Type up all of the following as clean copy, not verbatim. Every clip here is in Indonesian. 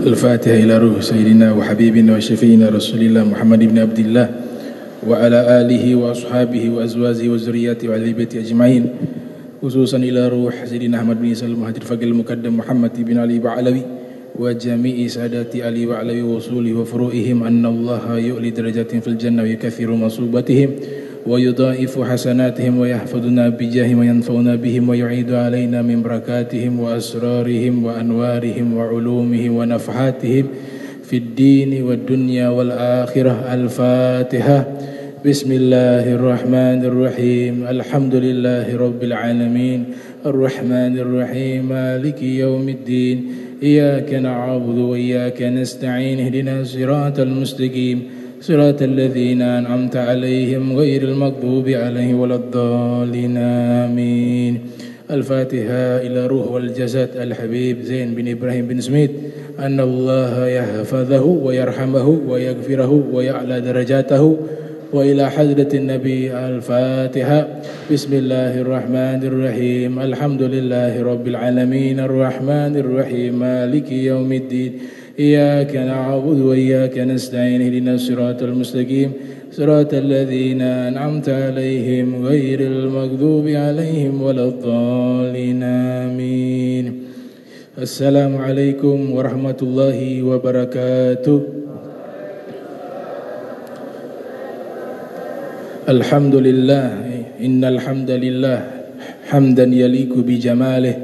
الفاتحة إلى روح سيدنا وحبيبنا وشفينا رسول الله محمد بن عبد الله وعلى آله وأصحابه وأزواجه وذرياته وأهل بيته أجمعين، خصوصا إلى روح سيدنا أحمد بن سلمة المهدي الفقيه المقدم محمد بن علي بعلوي وجميع سادات علي وعلوي وصوله وفروئهم أن الله يؤلي درجات في الجنة ويكثر مصوبتهم ويضاعف حسناتهم ويحفظنا بجاههم وينفعنا بهم ويعيد علينا من بركاتهم وأسرارهم وأنوارهم وعلومهم ونفحاتهم في الدين والدنيا والآخرة. الفاتحة. بسم الله الرحمن الرحيم. الحمد لله رب العالمين الرحمن الرحيم مالك يوم الدين إياك نعبد وإياك نستعين اهدنا الصراط المستقيم صراط الذين أنعمت عليهم غير المغضوب عليهم ولا الضالين آمين. الفاتحة إلى روح والجسد الحبيب زين بن إبراهيم بن سميت أن الله يحفظه ويرحمه ويغفره ويعلى درجاته وإلى حضرة النبي. الفاتحة. بسم الله الرحمن الرحيم الحمد لله رب العالمين الرحمن الرحيم مالك يوم الدين إياك نعبد وإياك نستعين اهدنا الصراط المستقيم صراط الذين أنعمت عليهم غير المغضوب عليهم ولا الضالين آمين. السلام عليكم ورحمة الله وبركاته. الحمد لله إن الحمد لله حمدا يليق بجماله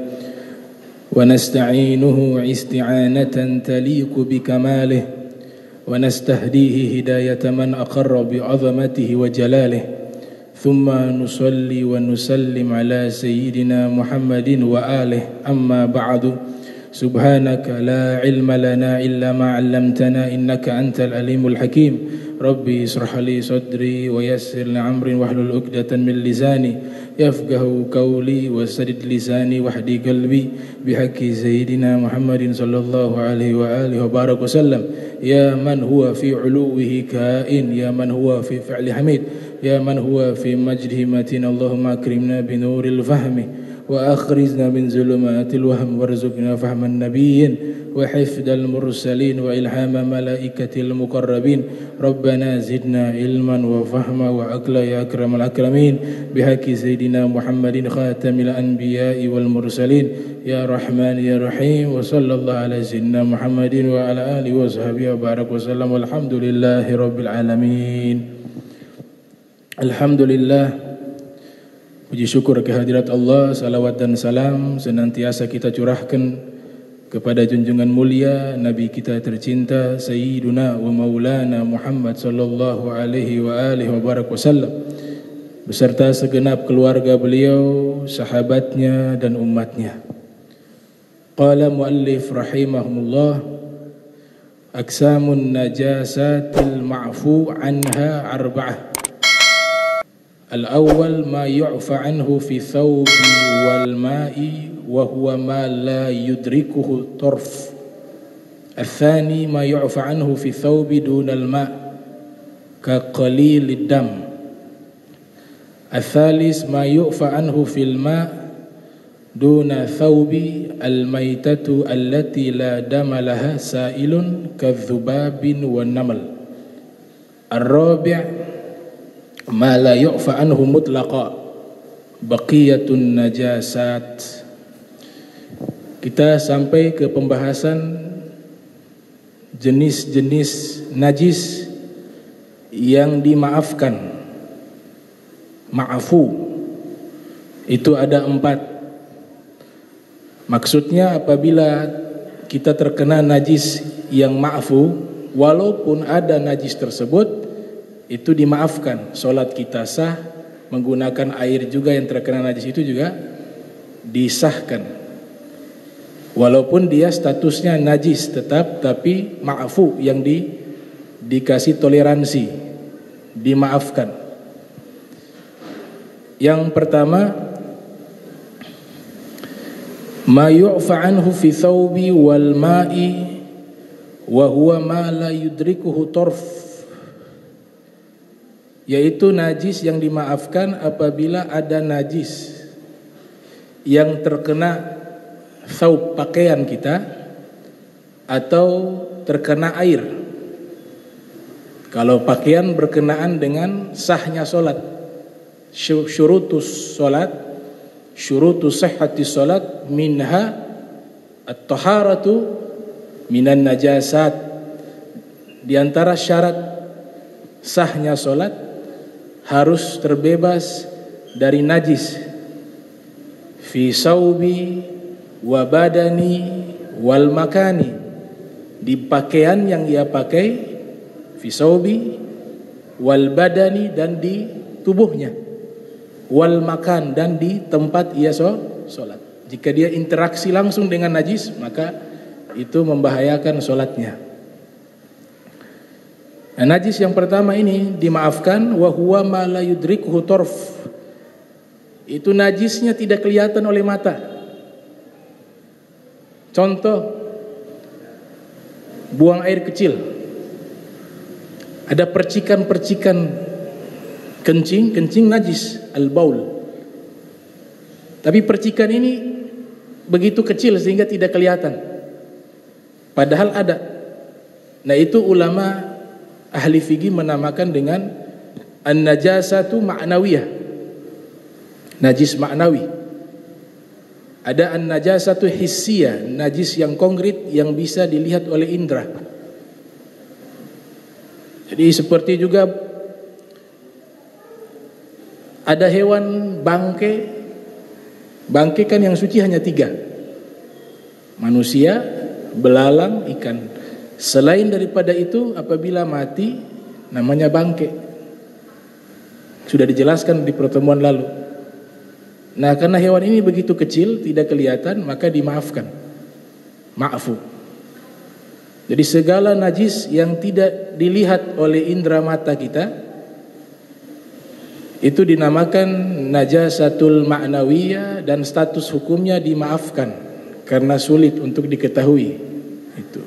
ونستعينه استعانة تليق بكماله ونستهديه هداية من أقر بعظمته وجلاله ثم نصلي ونسلم على سيدنا محمد وآله. أما بعد سبحانك لا علم لنا إلا ما علمتنا إنك أنت العليم الحكيم. ربي اشرح لي صدري ويسر لي أمري واحلل عقدة من لساني يفقه قولي وسدد لساني واهدي قلبي بحق سيدنا محمد صلى الله عليه وآله وبارك وسلم. يا من هو في علوه كائن يا من هو في فعل حميد يا من هو في مجده متين اللهم أكرمنا بنور الفهم وأخرجنا من ظلمات الوهم وارزقنا فهم النبيين وحفظ المرسلين وإلهام ملائكة المقربين. ربنا زدنا علما وفهما وعقلا يا أكرم الأكرمين بحق سيدنا محمد خاتم الأنبياء والمرسلين يا رحمن يا رحيم. وصلى الله على سيدنا محمد وعلى آله وصحبه وبارك وسلم والحمد لله رب العالمين. Alhamdulillah, puji syukur kehadirat Allah, salawat dan salam senantiasa kita curahkan kepada junjungan mulia Nabi kita tercinta Sayyiduna wa Maulana Muhammad sallallahu alaihi wa alihi wa barak wasallam beserta segenap keluarga beliau, sahabatnya dan umatnya. Qala muallif rahimahumullah aksamun najasatil ma'fu anha arba'ah. Al-awwal ma yu'fa anhu fi thawbi wal ma'i wa huwa ma la yudrikuhu tarf. Al-thani ma yu'fa anhu fi thawbi duna al-ma' ka qalilid dam. Al-thalis ma yu'fa anhu fil ma' duna thawbi al-maytatu allati la dama laha sa'ilun kadhubabin wa namal. Ar-rabi' ma la yu'fa anhu mutlaqa baqiyatun najasat. Kita sampai ke pembahasan jenis-jenis najis yang dimaafkan. Ma'fu itu ada 4. Maksudnya apabila kita terkena najis yang ma'fu, walaupun ada najis tersebut itu dimaafkan, sholat kita sah, menggunakan air juga yang terkena najis itu juga disahkan. Walaupun dia statusnya najis tetap, tapi ma'fu yang dikasih toleransi, dimaafkan. Yang pertama, ma yu'fa anhu fi thawbi wal ma'i wa huwa ma la yudrikuhu tarf, yaitu najis yang dimaafkan apabila ada najis yang terkena thawb pakaian kita atau terkena air. Kalau pakaian berkenaan dengan sahnya solat, syurutus solat, syurutus sihhati solat, minha at-taharatu minan najasat. Di antara syarat sahnya solat harus terbebas dari najis. Fi saubi wa badani wal makani, di pakaian yang ia pakai, fi saubi wal badani, dan di tubuhnya, wal makan, dan di tempat ia solat. Jika dia interaksi langsung dengan najis, maka itu membahayakan solatnya. Nah, najis yang pertama ini dimaafkan, wa huwa ma la yudrikuhu tarf. Itu najisnya tidak kelihatan oleh mata. Contoh, buang air kecil, ada percikan-percikan kencing najis, al-baul. Tapi percikan ini begitu kecil sehingga tidak kelihatan, padahal ada. Nah, itu ulama ahli fikih menamakan dengan an-najasatu ma'nawiyah, najis ma'nawi. Ada an-najasatu hissiyah, najis yang konkret yang bisa dilihat oleh indera. Jadi seperti juga ada hewan bangke. Bangke kan yang suci hanya 3, manusia, belalang, ikan. Selain daripada itu, apabila mati namanya bangke. Sudah dijelaskan di pertemuan lalu. Nah, karena hewan ini begitu kecil, tidak kelihatan, maka dimaafkan. Ma'fu. Jadi segala najis yang tidak dilihat oleh indera mata kita, itu dinamakan najasatul ma'nawiyah, dan status hukumnya dimaafkan karena sulit untuk diketahui. Itu.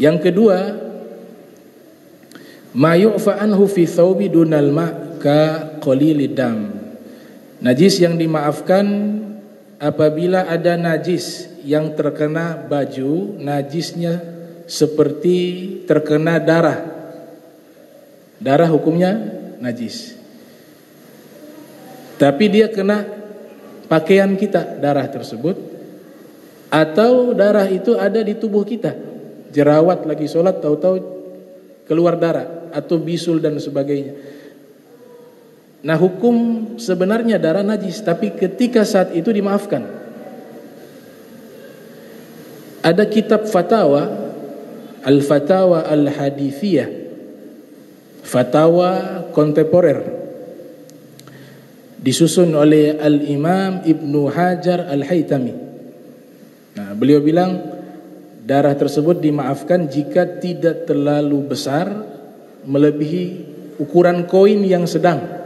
Yang kedua, ma yu'fa anhu fi thawbi dunal ma' ka qalilid dam. Najis yang dimaafkan apabila ada najis yang terkena baju, najisnya seperti terkena darah. Darah hukumnya najis. Tapi dia kena pakaian kita, darah tersebut, atau darah itu ada di tubuh kita, jerawat lagi sholat, tahu-tahu keluar darah, atau bisul dan sebagainya. Nah, hukum sebenarnya darah najis, tapi ketika saat itu dimaafkan. Ada kitab fatwa, Al-Fatawa Al-Hadithiyah, fatwa kontemporer, disusun oleh Al-Imam Ibnu Hajar Al-Haytami. Nah, beliau bilang darah tersebut dimaafkan jika tidak terlalu besar melebihi ukuran koin yang sedang.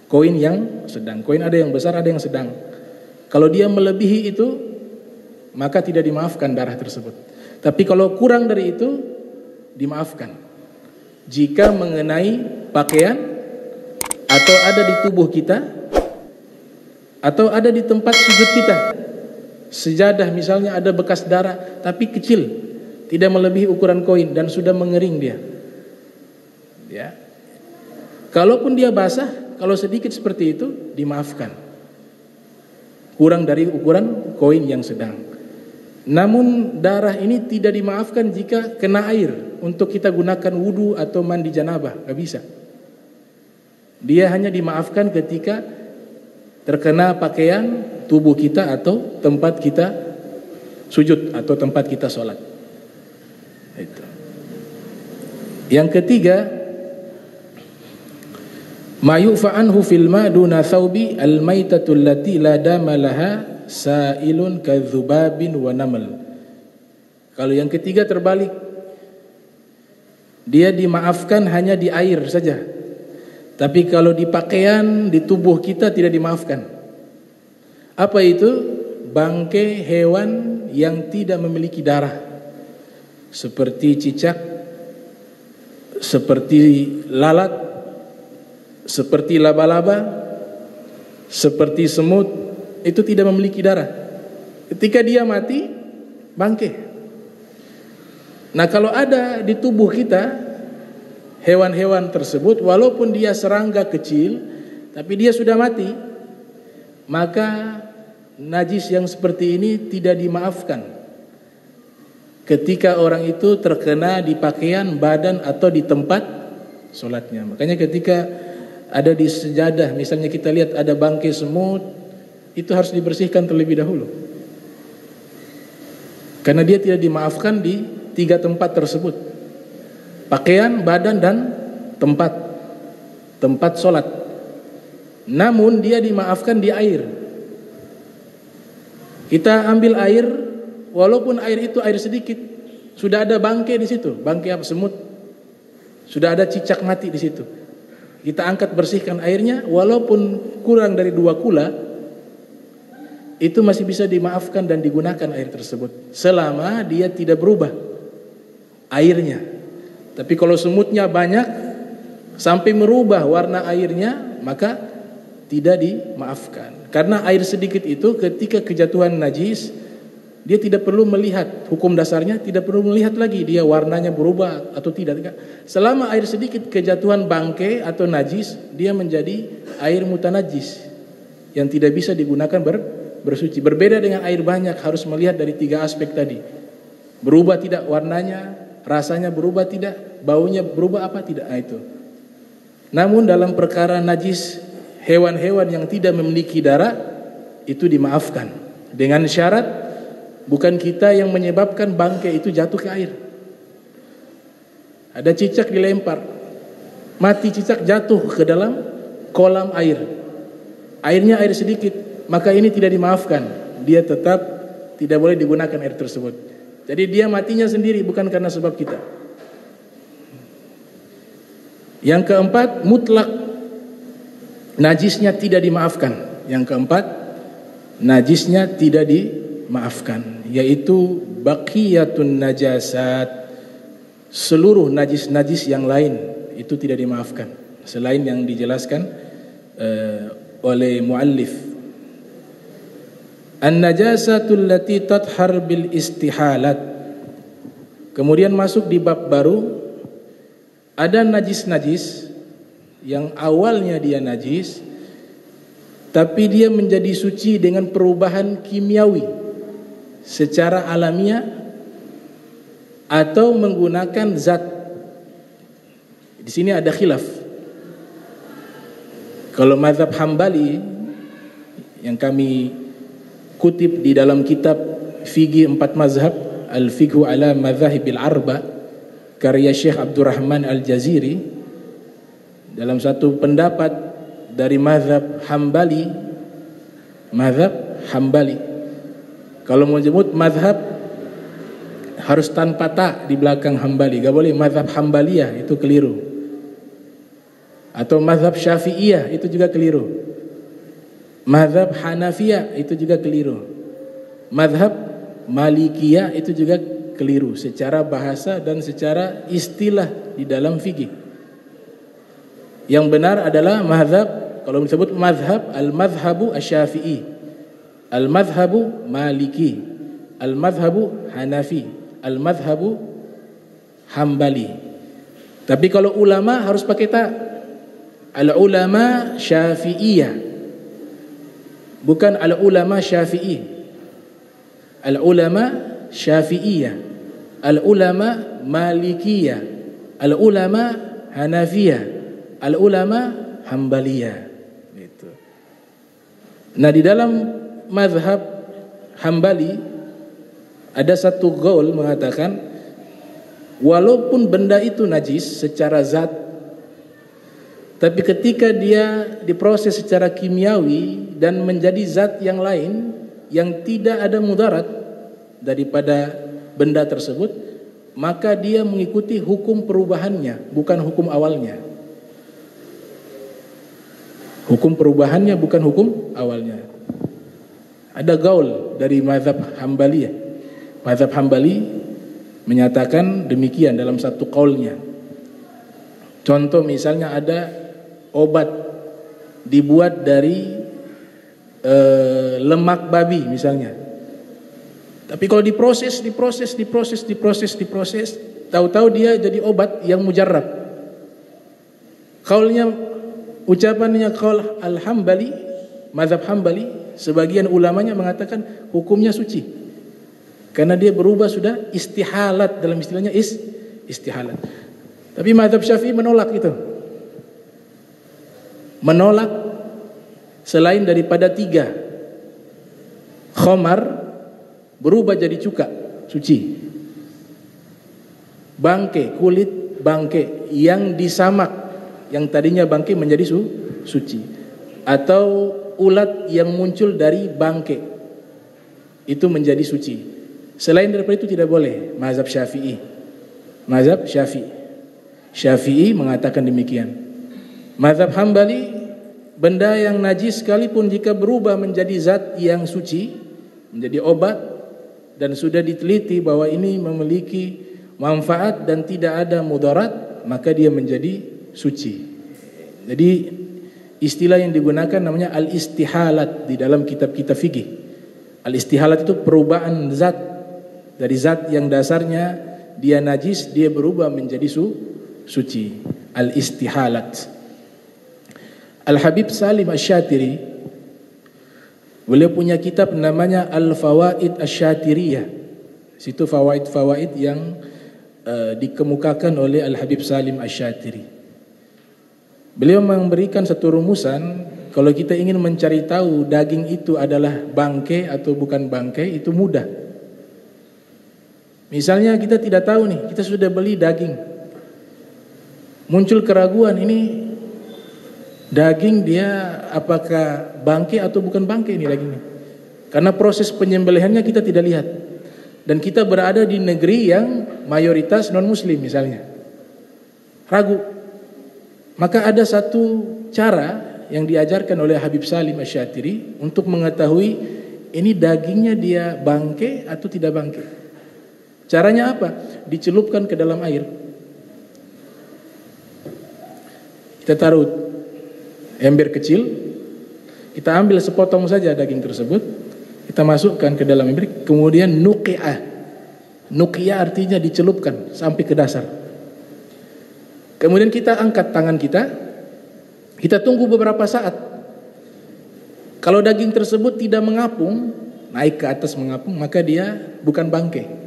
Koin yang sedang. Koin ada yang besar, ada yang sedang. Kalau dia melebihi itu, maka tidak dimaafkan darah tersebut. Tapi kalau kurang dari itu, dimaafkan. Jika mengenai pakaian, atau ada di tubuh kita, atau ada di tempat sujud kita. Sejadah misalnya ada bekas darah, tapi kecil, tidak melebihi ukuran koin dan sudah mengering dia. Ya. Kalaupun dia basah, kalau sedikit seperti itu dimaafkan. Kurang dari ukuran koin yang sedang. Namun darah ini tidak dimaafkan jika kena air untuk kita gunakan wudu atau mandi janabah, nggak bisa. Dia hanya dimaafkan ketika terkena pakaian tubuh kita atau tempat kita sujud atau tempat kita sholat. Itu. Yang ketiga, ma yu'fa anhu fil ma duna thawbi al-maitatul lati la dama laha sa'ilun kadzubabin wa namal. Kalau yang ketiga terbalik, dia dimaafkan hanya di air saja. Tapi kalau di pakaian, di tubuh kita tidak dimaafkan. Apa itu? Bangkai hewan yang tidak memiliki darah, seperti cicak, seperti lalat, seperti laba-laba, seperti semut, itu tidak memiliki darah. Ketika dia mati, bangkai. Nah, kalau ada di tubuh kita hewan-hewan tersebut, walaupun dia serangga kecil, tapi dia sudah mati, maka najis yang seperti ini tidak dimaafkan ketika orang itu terkena di pakaian, badan, atau di tempat sholatnya. Makanya ketika ada di sejadah, misalnya kita lihat ada bangkai semut, itu harus dibersihkan terlebih dahulu, karena dia tidak dimaafkan di 3 tempat tersebut: pakaian, badan, dan tempat sholat. Namun dia dimaafkan di air. Kita ambil air, walaupun air itu air sedikit, sudah ada bangkai di situ, bangkai apa, semut, sudah ada cicak mati di situ. Kita angkat, bersihkan airnya, walaupun kurang dari 2 kula, itu masih bisa dimaafkan dan digunakan air tersebut, selama dia tidak berubah airnya. Tapi kalau semutnya banyak sampai merubah warna airnya, maka tidak dimaafkan. Karena air sedikit itu ketika kejatuhan najis, dia tidak perlu melihat, hukum dasarnya tidak perlu melihat lagi dia warnanya berubah atau tidak. Selama air sedikit kejatuhan bangkai atau najis, dia menjadi air mutanajis yang tidak bisa digunakan bersuci. Berbeda dengan air banyak, harus melihat dari 3 aspek tadi. Berubah tidak warnanya, rasanya berubah tidak, baunya berubah apa tidak, itu. Namun dalam perkara najis hewan-hewan yang tidak memiliki darah, itu dimaafkan dengan syarat bukan kita yang menyebabkan bangkai itu jatuh ke air. Ada cicak dilempar, mati cicak, jatuh ke dalam kolam air, airnya air sedikit, maka ini tidak dimaafkan. Dia tetap tidak boleh digunakan air tersebut. Jadi dia matinya sendiri, bukan karena sebab kita. Yang keempat, mutlak najisnya tidak dimaafkan. Yang keempat, najisnya tidak dimaafkan, yaitu baqiyatun najasat. Seluruh najis-najis yang lain itu tidak dimaafkan, selain yang dijelaskan oleh muallif. An-najasatul lati tathhar bil istihalat. Kemudian masuk di bab baru, ada najis-najis yang awalnya dia najis, tapi dia menjadi suci dengan perubahan kimiawi secara alamiah atau menggunakan zat. Di sini ada khilaf. Kalau mazhab Hambali yang kami kutip di dalam kitab Fiqh 4 Mazhab, Al-Fiqhu ala Madzahibil Arba, karya Syekh Abdurrahman Al-Jaziri, dalam satu pendapat dari mazhab Hambali, kalau mau menyebut mazhab harus tanpa ta di belakang Hambali, gak boleh mazhab Hambaliyah, itu keliru. Atau mazhab Syafi'iyah, itu juga keliru. Mazhab Hanafiyah, itu juga keliru. Mazhab Malikiyah, itu juga keliru secara bahasa dan secara istilah di dalam fikih. Yang benar adalah mazhab, kalau disebut mazhab, al-mazhabu asy-Syafi'i, al-mazhabu Maliki, al-mazhabu Hanafi, al-mazhabu Hambali. Tapi kalau ulama harus pakai ta, al-ulama Syafi'iyah, bukan al-ulama Syafi'i. Al-ulama Syafi'iyah, al-ulama Malikiyah, al-ulama Hanafiyah, al-ulama Hambaliyah. Gitu. Nah, di dalam mazhab Hambali ada satu qaul mengatakan, walaupun benda itu najis secara zat, tapi ketika dia diproses secara kimiawi dan menjadi zat yang lain yang tidak ada mudarat daripada benda tersebut, maka dia mengikuti hukum perubahannya, bukan hukum awalnya. Hukum perubahannya bukan hukum awalnya. Ada gaul dari mazhab Hambali. Mazhab Hambali menyatakan demikian dalam satu qaulnya. Contoh misalnya ada obat dibuat dari lemak babi misalnya. Tapi kalau diproses, tahu-tahu dia jadi obat yang mujarrab. Ucapannya qaul al-Hambali, mazhab Hambali, sebagian ulamanya mengatakan hukumnya suci. Karena dia berubah sudah istihalat, dalam istilahnya istihalat. Tapi mazhab Syafi'i menolak itu. Menolak selain daripada 3. Khamar berubah jadi cuka, suci. Bangke, kulit bangke yang disamak, yang tadinya bangke menjadi suci. Atau ulat yang muncul dari bangke, itu menjadi suci. Selain daripada itu tidak boleh. Mazhab Syafi'i. Mazhab Syafi'i mengatakan demikian. Mazhab Hambali, benda yang najis sekalipun jika berubah menjadi zat yang suci, menjadi obat, dan sudah diteliti bahwa ini memiliki manfaat dan tidak ada mudarat, maka dia menjadi suci. Jadi istilah yang digunakan namanya al-istihalat di dalam kitab-kitab fikih. Al-istihalat itu perubahan zat dari zat yang dasarnya dia najis, dia berubah menjadi suci. Al-istihalat. Al-Habib Salim Asy-Syatiri, beliau punya kitab namanya Al-Fawaid Asy-Syatiriyah. Situ fawaid-fawaid yang dikemukakan oleh Al-Habib Salim Asy-Syatiri. Beliau memberikan satu rumusan, kalau kita ingin mencari tahu daging itu adalah bangkai atau bukan bangkai, itu mudah. Misalnya kita tidak tahu nih, kita sudah beli daging, muncul keraguan, ini daging dia apakah bangkai atau bukan bangkai ini dagingnya. Karena proses penyembelihannya kita tidak lihat. Dan kita berada di negeri yang mayoritas non-muslim misalnya. Ragu. Maka ada satu cara yang diajarkan oleh Habib Salim Asy-Syatiri untuk mengetahui ini dagingnya dia bangkai atau tidak bangkai. Caranya apa? Dicelupkan ke dalam air. Kita taruh ember kecil, kita ambil sepotong saja daging tersebut, kita masukkan ke dalam ember, kemudian nuqi'ah. Nuqi'ah artinya dicelupkan sampai ke dasar. Kemudian kita angkat tangan kita tunggu beberapa saat. Kalau daging tersebut tidak mengapung, naik ke atas mengapung, maka dia bukan bangkai.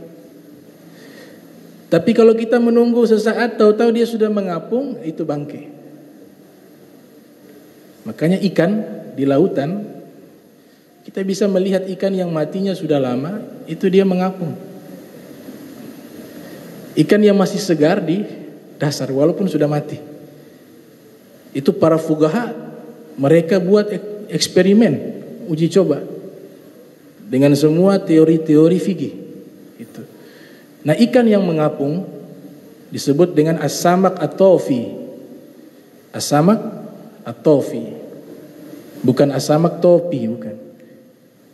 Tapi kalau kita menunggu sesaat, tahu-tahu dia sudah mengapung, itu bangkai. Makanya ikan di lautan, kita bisa melihat ikan yang matinya sudah lama, itu dia mengapung. Ikan yang masih segar di dasar walaupun sudah mati. Itu para fuqaha, mereka buat eksperimen, uji coba dengan semua teori-teori fikih. Itu. Nah, ikan yang mengapung disebut dengan as-samak at-tofi. As-samak at-tofi. Bukan as-samak topi, bukan.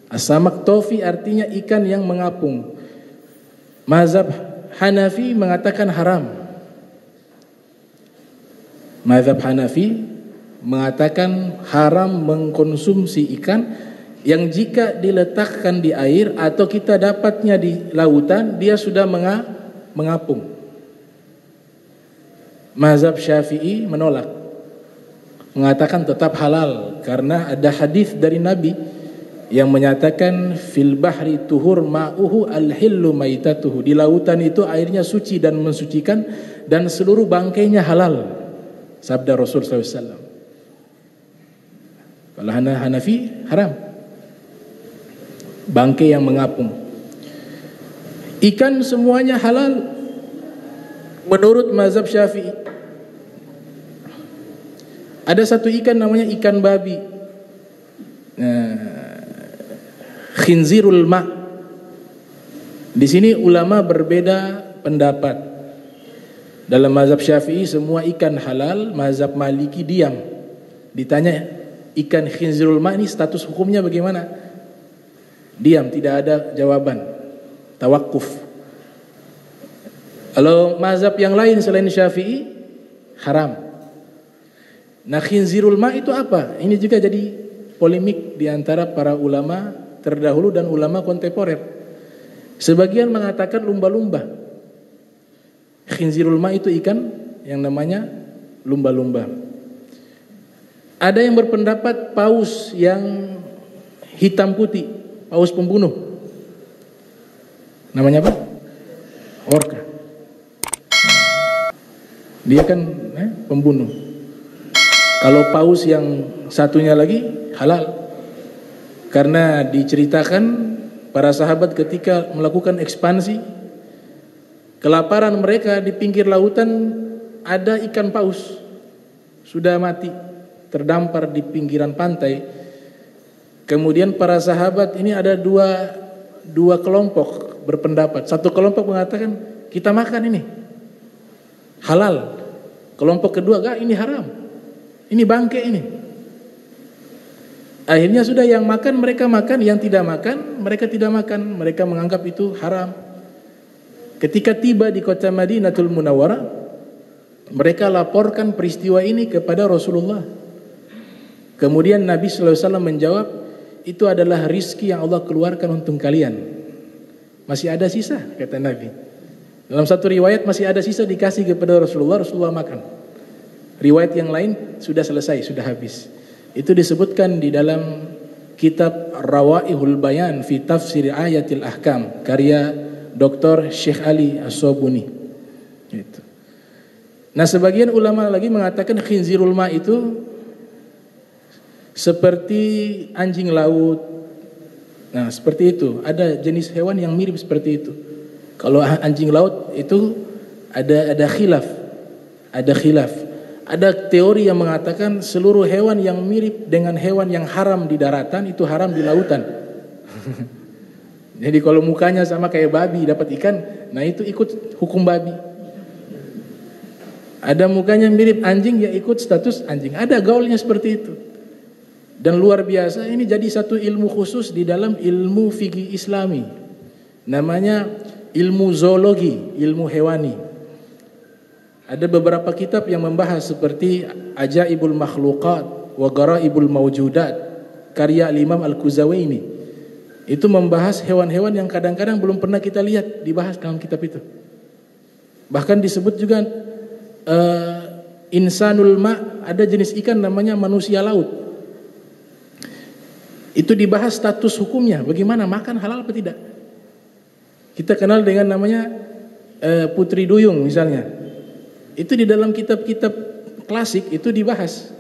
As-samak tofi artinya ikan yang mengapung. Mazhab Hanafi mengatakan haram. Mazhab Hanafi mengatakan haram mengkonsumsi ikan yang jika diletakkan di air atau kita dapatnya di lautan, dia sudah mengapung. Mazhab Syafi'i menolak, mengatakan tetap halal karena ada hadis dari Nabi yang menyatakan fil bahri tuhur ma'uhu al-hillu maitatuhu. Di lautan itu airnya suci dan mensucikan dan seluruh bangkainya halal. Sabda Rasul SAW. Kalau Hanafi haram. Bangkai yang mengapung. Ikan semuanya halal menurut mazhab Syafi'i. Ada satu ikan namanya ikan babi. Khinzirul ma'. Di sini ulama berbeda pendapat. Dalam mazhab Syafi'i semua ikan halal, mazhab Maliki diam. Ditanya ikan khinzirul ma' ini status hukumnya bagaimana? Diam, tidak ada jawaban. Tawakuf. Kalau mazhab yang lain selain Syafi'i haram. Nah, khinzirul ma' itu apa? Ini juga jadi polemik di antara para ulama terdahulu dan ulama kontemporer. Sebagian mengatakan lumba-lumba. Khinzirul ma itu ikan yang namanya lumba-lumba. Ada yang berpendapat paus yang hitam putih, paus pembunuh. Namanya apa? Orca. Dia kan pembunuh. Kalau paus yang satunya lagi halal. Karena diceritakan para sahabat ketika melakukan ekspansi, kelaparan mereka di pinggir lautan ada ikan paus sudah mati terdampar di pinggiran pantai. Kemudian para sahabat ini ada dua kelompok berpendapat. Satu kelompok mengatakan kita makan ini halal. Kelompok kedua enggak, ini haram. Ini bangke ini. Akhirnya sudah yang makan mereka makan, yang tidak makan mereka tidak makan. Mereka menganggap itu haram. Ketika tiba di kota Madinatul Munawwarah, mereka laporkan peristiwa ini kepada Rasulullah. Kemudian Nabi SAW menjawab, itu adalah rizki yang Allah keluarkan untuk kalian. Masih ada sisa, kata Nabi. Dalam satu riwayat masih ada sisa dikasih kepada Rasulullah, Rasulullah makan. Riwayat yang lain sudah selesai, sudah habis. Itu disebutkan di dalam kitab Rawaihul Bayan fi Tafsir Ayatil Ahkam karya Dr. Syekh Ali As-Sobuni. Gitu. Nah, sebagian ulama lagi mengatakan khinzirul ma itu seperti anjing laut. Nah, seperti itu. Ada jenis hewan yang mirip seperti itu. Kalau anjing laut itu ada khilaf. Ada khilaf. Ada teori yang mengatakan seluruh hewan yang mirip dengan hewan yang haram di daratan itu haram di lautan. Jadi kalau mukanya sama kayak babi dapat ikan, nah itu ikut hukum babi. Ada mukanya mirip anjing, ya ikut status anjing. Ada gaulnya seperti itu. Dan luar biasa, ini jadi satu ilmu khusus di dalam ilmu fikih Islami. Namanya ilmu zoologi, ilmu hewani. Ada beberapa kitab yang membahas seperti Ajaibul Makhluqat wa Garaibul Mawjudat karya Imam Al-Kuzawaini. Itu membahas hewan-hewan yang kadang-kadang belum pernah kita lihat, dibahas dalam kitab itu. Bahkan disebut juga insanul ma, ada jenis ikan namanya manusia laut. Itu dibahas status hukumnya, bagaimana makan halal atau tidak. Kita kenal dengan namanya putri duyung misalnya. Itu di dalam kitab-kitab klasik itu dibahas.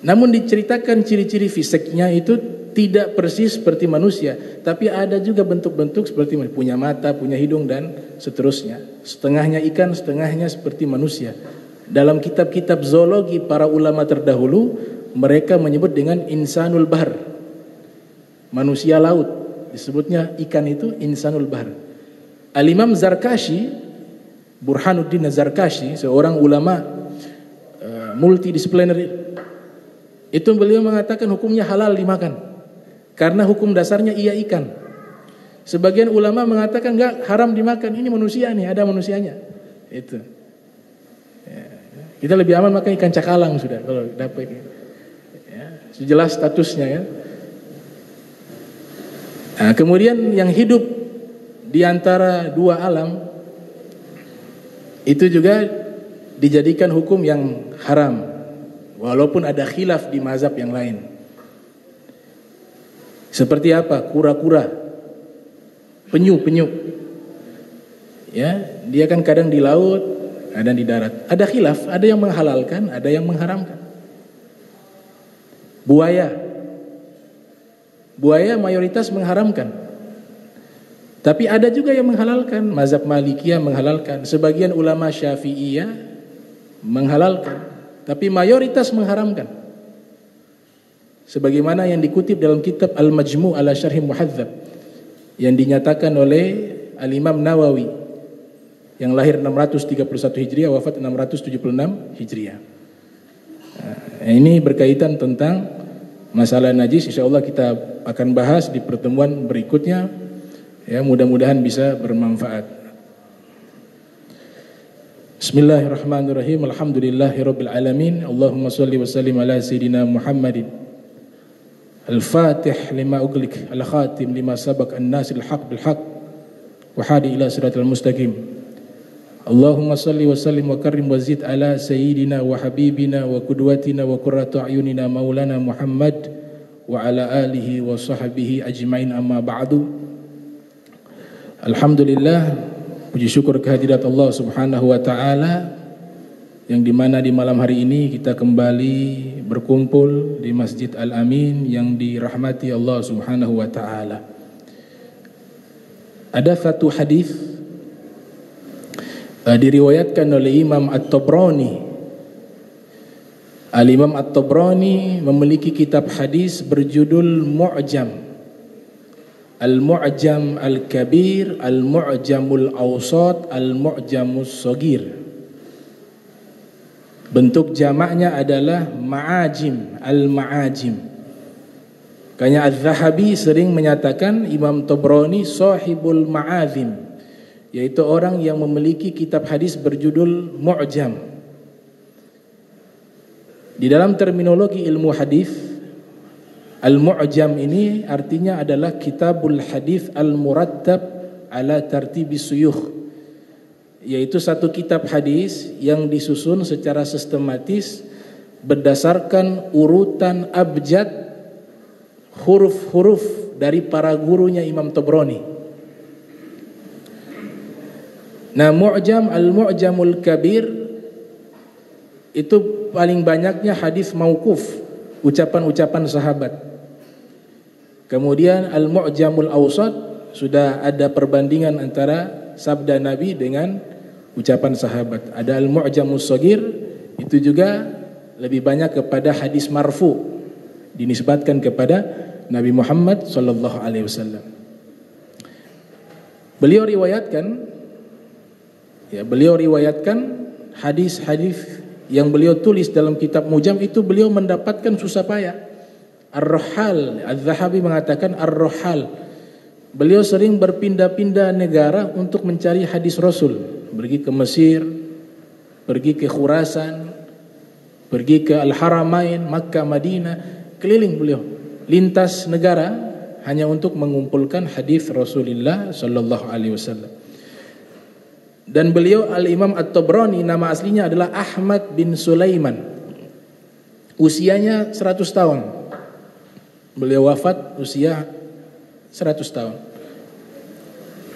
Namun diceritakan ciri-ciri fisiknya itu tidak persis seperti manusia, tapi ada juga bentuk-bentuk seperti punya mata, punya hidung dan seterusnya. Setengahnya ikan, setengahnya seperti manusia. Dalam kitab-kitab zoologi para ulama terdahulu, mereka menyebut dengan insanul bahr. Manusia laut. Disebutnya ikan itu insanul bahr. Al-Imam Zarkashi, Burhanuddin Zarkashi, seorang ulama multidisipliner, itu beliau mengatakan hukumnya halal dimakan karena hukum dasarnya ia ikan. Sebagian ulama mengatakan enggak, haram dimakan, ini manusia nih, ada manusianya. Itu ya, kita lebih aman makan ikan cakalang sudah kalau dapat ya, jelas statusnya ya. Nah, kemudian yang hidup di antara dua alam itu juga dijadikan hukum yang haram, walaupun ada khilaf di mazhab yang lain. Seperti apa? Kura-kura, penyu. Ya, dia kan kadang di laut, kadang di darat. Ada khilaf, ada yang menghalalkan, ada yang mengharamkan. Buaya mayoritas mengharamkan. Tapi ada juga yang menghalalkan. Mazhab Malikiyah menghalalkan, sebagian ulama Syafi'iyah menghalalkan, tapi mayoritas mengharamkan. Sebagaimana yang dikutip dalam kitab Al-Majmu' ala Syarh Muhadzab yang dinyatakan oleh Al-Imam Nawawi yang lahir 631 Hijriah, wafat 676 Hijriah. Nah, ini berkaitan tentang masalah najis. Insyaallah kita akan bahas di pertemuan berikutnya. Ya, mudah-mudahan bisa bermanfaat. Bismillahirrahmanirrahim. Alhamdulillahirabbil alamin. Allahumma shalli wa sallim ala sayidina Muhammadin. Al-Fatih lima ughliq, al-khatim lima sabaq, an-nasil haq bil haq wa hadi ila siratal mustaqim. Allahumma shalli wa sallim wa karrim wa zid ala sayidina wa habibina wa qudwatina wa qurratu a'yunina maulana Muhammad wa ala alihi wa sahbihi ajmain, amma ba'du. Alhamdulillah, puji syukur kehadirat Allah Subhanahu wa taala yang dimana di malam hari ini kita kembali berkumpul di Masjid Al-Amin yang dirahmati Allah Subhanahu wa taala. Ada satu hadis diriwayatkan oleh Imam At-Tabrani. Al-Imam At-Tabrani memiliki kitab hadis berjudul Mu'jam. Al-Mu'jam Al-Kabir, Al-Mu'jamul Awsat, Al-Mu'jamus Shagir. Bentuk jamaknya adalah Ma'ajim, Al-Ma'ajim. Kanya Az-Zahabi sering menyatakan Imam Tabrani sahibul ma'azim, yaitu orang yang memiliki kitab hadis berjudul Mu'jam. Di dalam terminologi ilmu hadis, Al-Mu'jam ini artinya adalah kitabul hadis al-murattab ala tartibi suyukh, yaitu satu kitab hadis yang disusun secara sistematis berdasarkan urutan abjad huruf-huruf dari para gurunya Imam Tabrani. Nah, Mu'jam, Al-Mu'jamul Kabir itu paling banyaknya hadis mauquf, ucapan-ucapan sahabat. Kemudian Al-Mu'jamul Awsat sudah ada perbandingan antara sabda Nabi dengan ucapan sahabat. Ada Al-Mu'jamus Shagir, itu juga lebih banyak kepada hadis marfu, dinisbatkan kepada Nabi Muhammad sallallahu alaihi wasallam. Beliau riwayatkan hadis-hadis yang beliau tulis dalam kitab Mu'jam itu beliau mendapatkan susah payah. Ar-Rahal, Az-Zahabi mengatakan Ar-Rahal, beliau sering berpindah-pindah negara untuk mencari hadis Rasul. Pergi ke Mesir, pergi ke Khurasan, pergi ke Al-Haramain, Makkah, Madinah, keliling beliau, lintas negara hanya untuk mengumpulkan hadis Rasulullah sallallahu alaihi wasallam. Dan beliau Al-Imam At-Tabrani nama aslinya adalah Ahmad bin Sulaiman. Usianya 100 tahun. Beliau wafat usia 100 tahun.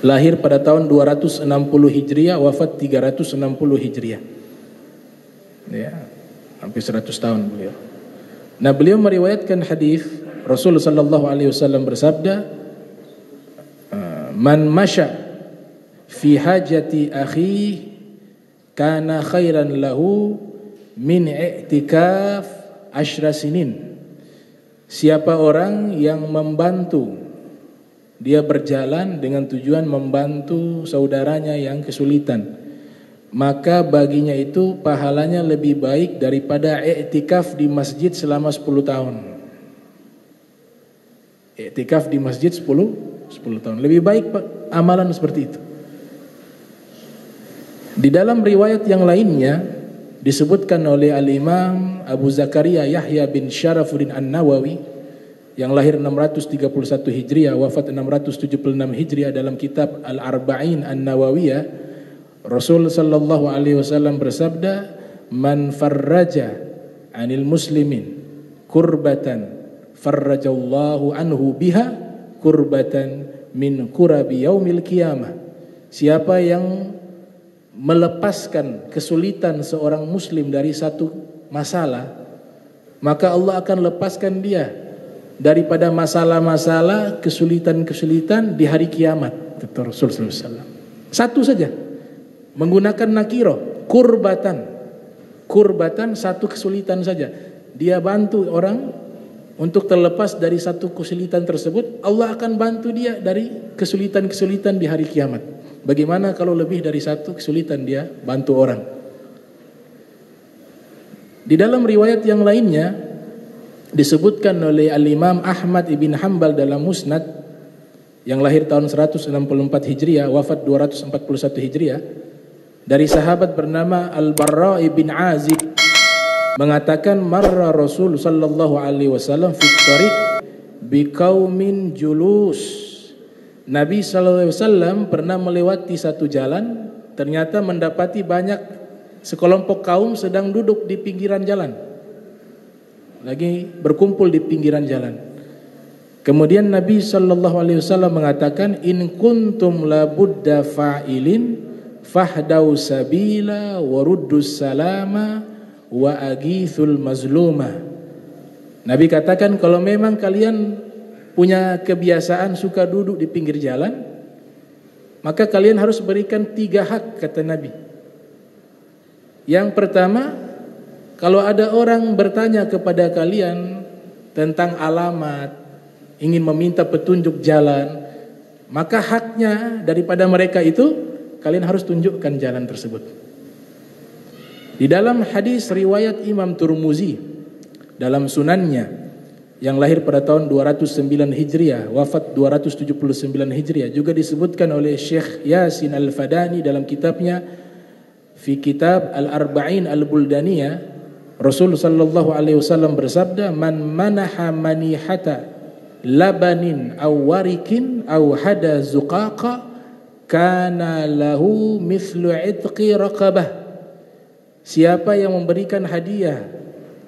Lahir pada tahun 260 Hijriah, wafat 360 Hijriah. Ya, hampir 100 tahun beliau. Nah, beliau meriwayatkan hadis Rasul sallallahu alaihi wasallam bersabda, "Man masya fi hajati akhi kana khairan lahu min i'tikaf 10 sinin." Siapa orang yang membantu, dia berjalan dengan tujuan membantu saudaranya yang kesulitan, maka baginya itu pahalanya lebih baik daripada i'tikaf di masjid selama 10 tahun. I'tikaf di masjid 10 tahun. Lebih baik amalan seperti itu. Di dalam riwayat yang lainnya disebutkan oleh Al-Imam Abu Zakaria Yahya bin Syarafuddin An-Nawawi yang lahir 631 Hijriah, wafat 676 Hijriah, dalam kitab Al-Arba'in An-Nawawiyah, Rasul sallallahu alaihi wasallam bersabda, "Man farraja 'anil muslimin kurbatan farrajallahu anhu biha kurbatan min kurabi yaumil qiyamah." Siapa yang melepaskan kesulitan seorang muslim dari satu masalah, maka Allah akan lepaskan dia daripada masalah-masalah, kesulitan-kesulitan di hari kiamat. Kata Rasul sallallahu alaihi wasallam. Satu saja, menggunakan nakiro, kurbatan, satu kesulitan saja. Dia bantu orang untuk terlepas dari satu kesulitan tersebut, Allah akan bantu dia dari kesulitan-kesulitan di hari kiamat. Bagaimana kalau lebih dari satu kesulitan dia bantu orang? Di dalam riwayat yang lainnya disebutkan oleh Al-Imam Ahmad ibn Hanbal dalam Musnad yang lahir tahun 164 Hijriah, wafat 241 Hijriah, dari sahabat bernama Al-Barra bin Azib mengatakan, marra Rasul sallallahu alaihi wasallam fi tariq biqaumin julus. Nabi sallallahu alaihi wasallam pernah melewati satu jalan, ternyata mendapati banyak sekelompok kaum sedang duduk di pinggiran jalan, lagi berkumpul di pinggiran jalan. Kemudian Nabi sallallahu alaihi wasallam mengatakan, in kuntum la budda fa'ilin fahdau sabila waruddus salama wa agithul mazluma. Nabi katakan, kalau memang kalian punya kebiasaan suka duduk di pinggir jalan, maka kalian harus berikan 3 hak, kata Nabi. Yang pertama, kalau ada orang bertanya kepada kalian tentang alamat, ingin meminta petunjuk jalan, maka haknya daripada mereka itu kalian harus tunjukkan jalan tersebut. Di dalam hadis riwayat Imam Turmuzi dalam sunannya, yang lahir pada tahun 209 Hijriah, wafat 279 Hijriah, juga disebutkan oleh Syekh Yasin Al-Fadani dalam kitabnya fi kitab Al-Arba'in Al-Buldaniyah. Rasul sallallahu alaihi wasallam bersabda, man manaha manihata labanin aw warikin aw hada zuqaqa kana lahu mithlu itqi raqabah. Siapa yang memberikan hadiah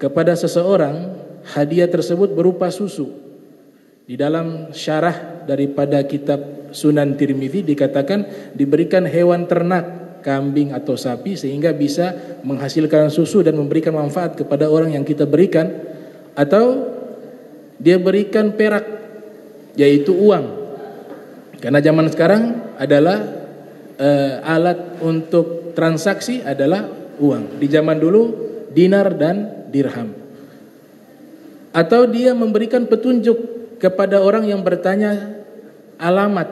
kepada seseorang, hadiah tersebut berupa susu. Di dalam syarah daripada kitab Sunan Tirmidzi dikatakan diberikan hewan ternak, kambing atau sapi, sehingga bisa menghasilkan susu dan memberikan manfaat kepada orang yang kita berikan. Atau dia berikan perak, yaitu uang. Karena zaman sekarang adalah alat untuk transaksi adalah uang. Di zaman dulu dinar dan dirham. Atau dia memberikan petunjuk kepada orang yang bertanya alamat,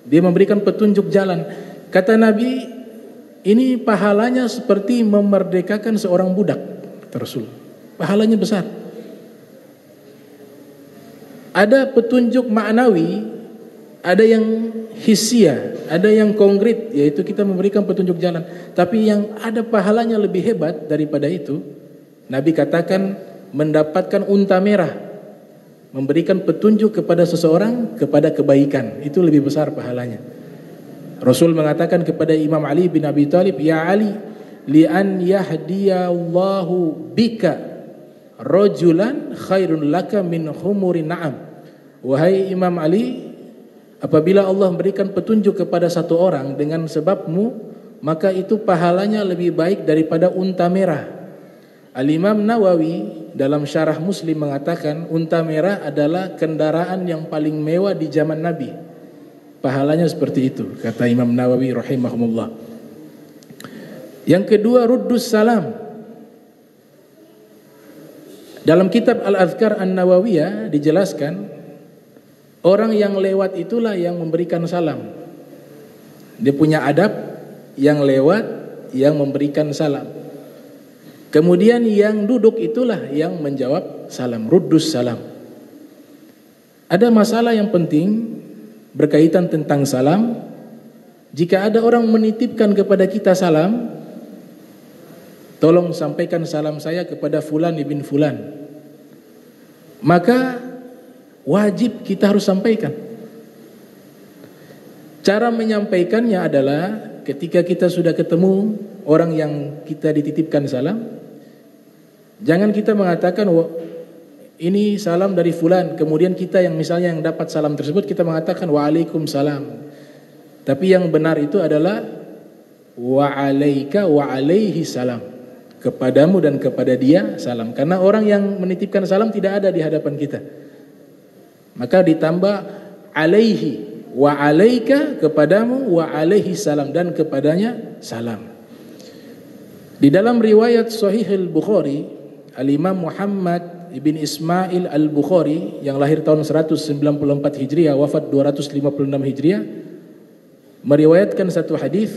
dia memberikan petunjuk jalan. Kata Nabi, ini pahalanya seperti memerdekakan seorang budak, kata Rasul. Pahalanya besar. Ada petunjuk maknawi, ada yang hisia, ada yang konkret, yaitu kita memberikan petunjuk jalan. Tapi yang ada pahalanya lebih hebat daripada itu, Nabi katakan mendapatkan unta merah, memberikan petunjuk kepada seseorang kepada kebaikan, itu lebih besar pahalanya. Rasul mengatakan kepada Imam Ali bin Abi Thalib, ya Ali, li an yahdiyallahu bika rajulan khairun laka min humurin na'am. Wahai Imam Ali, apabila Allah memberikan petunjuk kepada satu orang dengan sebabmu, maka itu pahalanya lebih baik daripada unta merah. Al-Imam Nawawi dalam syarah Muslim mengatakan, unta merah adalah kendaraan yang paling mewah di zaman Nabi. Pahalanya seperti itu, kata Imam Nawawi rahimahumullah. Yang kedua, ruddus salam. Dalam kitab Al-Adhkar An-Nawawiyah dijelaskan, orang yang lewat itulah yang memberikan salam. Dia punya adab, yang lewat yang memberikan salam. Kemudian yang duduk itulah yang menjawab salam, ruddus salam. Ada masalah yang penting berkaitan tentang salam. Jika ada orang menitipkan kepada kita salam, tolong sampaikan salam saya kepada fulan ibn fulan, maka wajib kita harus sampaikan. Cara menyampaikannya adalah ketika kita sudah ketemu orang yang kita dititipkan salam, jangan kita mengatakan ini salam dari fulan, kemudian kita yang misalnya yang dapat salam tersebut kita mengatakan waalaikumsalam. Tapi yang benar itu adalah wa alaika wa alaihi salam, kepadamu dan kepada dia salam. Karena orang yang menitipkan salam tidak ada di hadapan kita, maka ditambah alaihi wa alaika, kepadamu, wa alaihi salam, dan kepadanya salam. Di dalam riwayat Sahih Al-Bukhari, Al-Imam Muhammad Ibn Ismail Al-Bukhari yang lahir tahun 194 Hijriah, wafat 256 Hijriah, meriwayatkan satu hadis.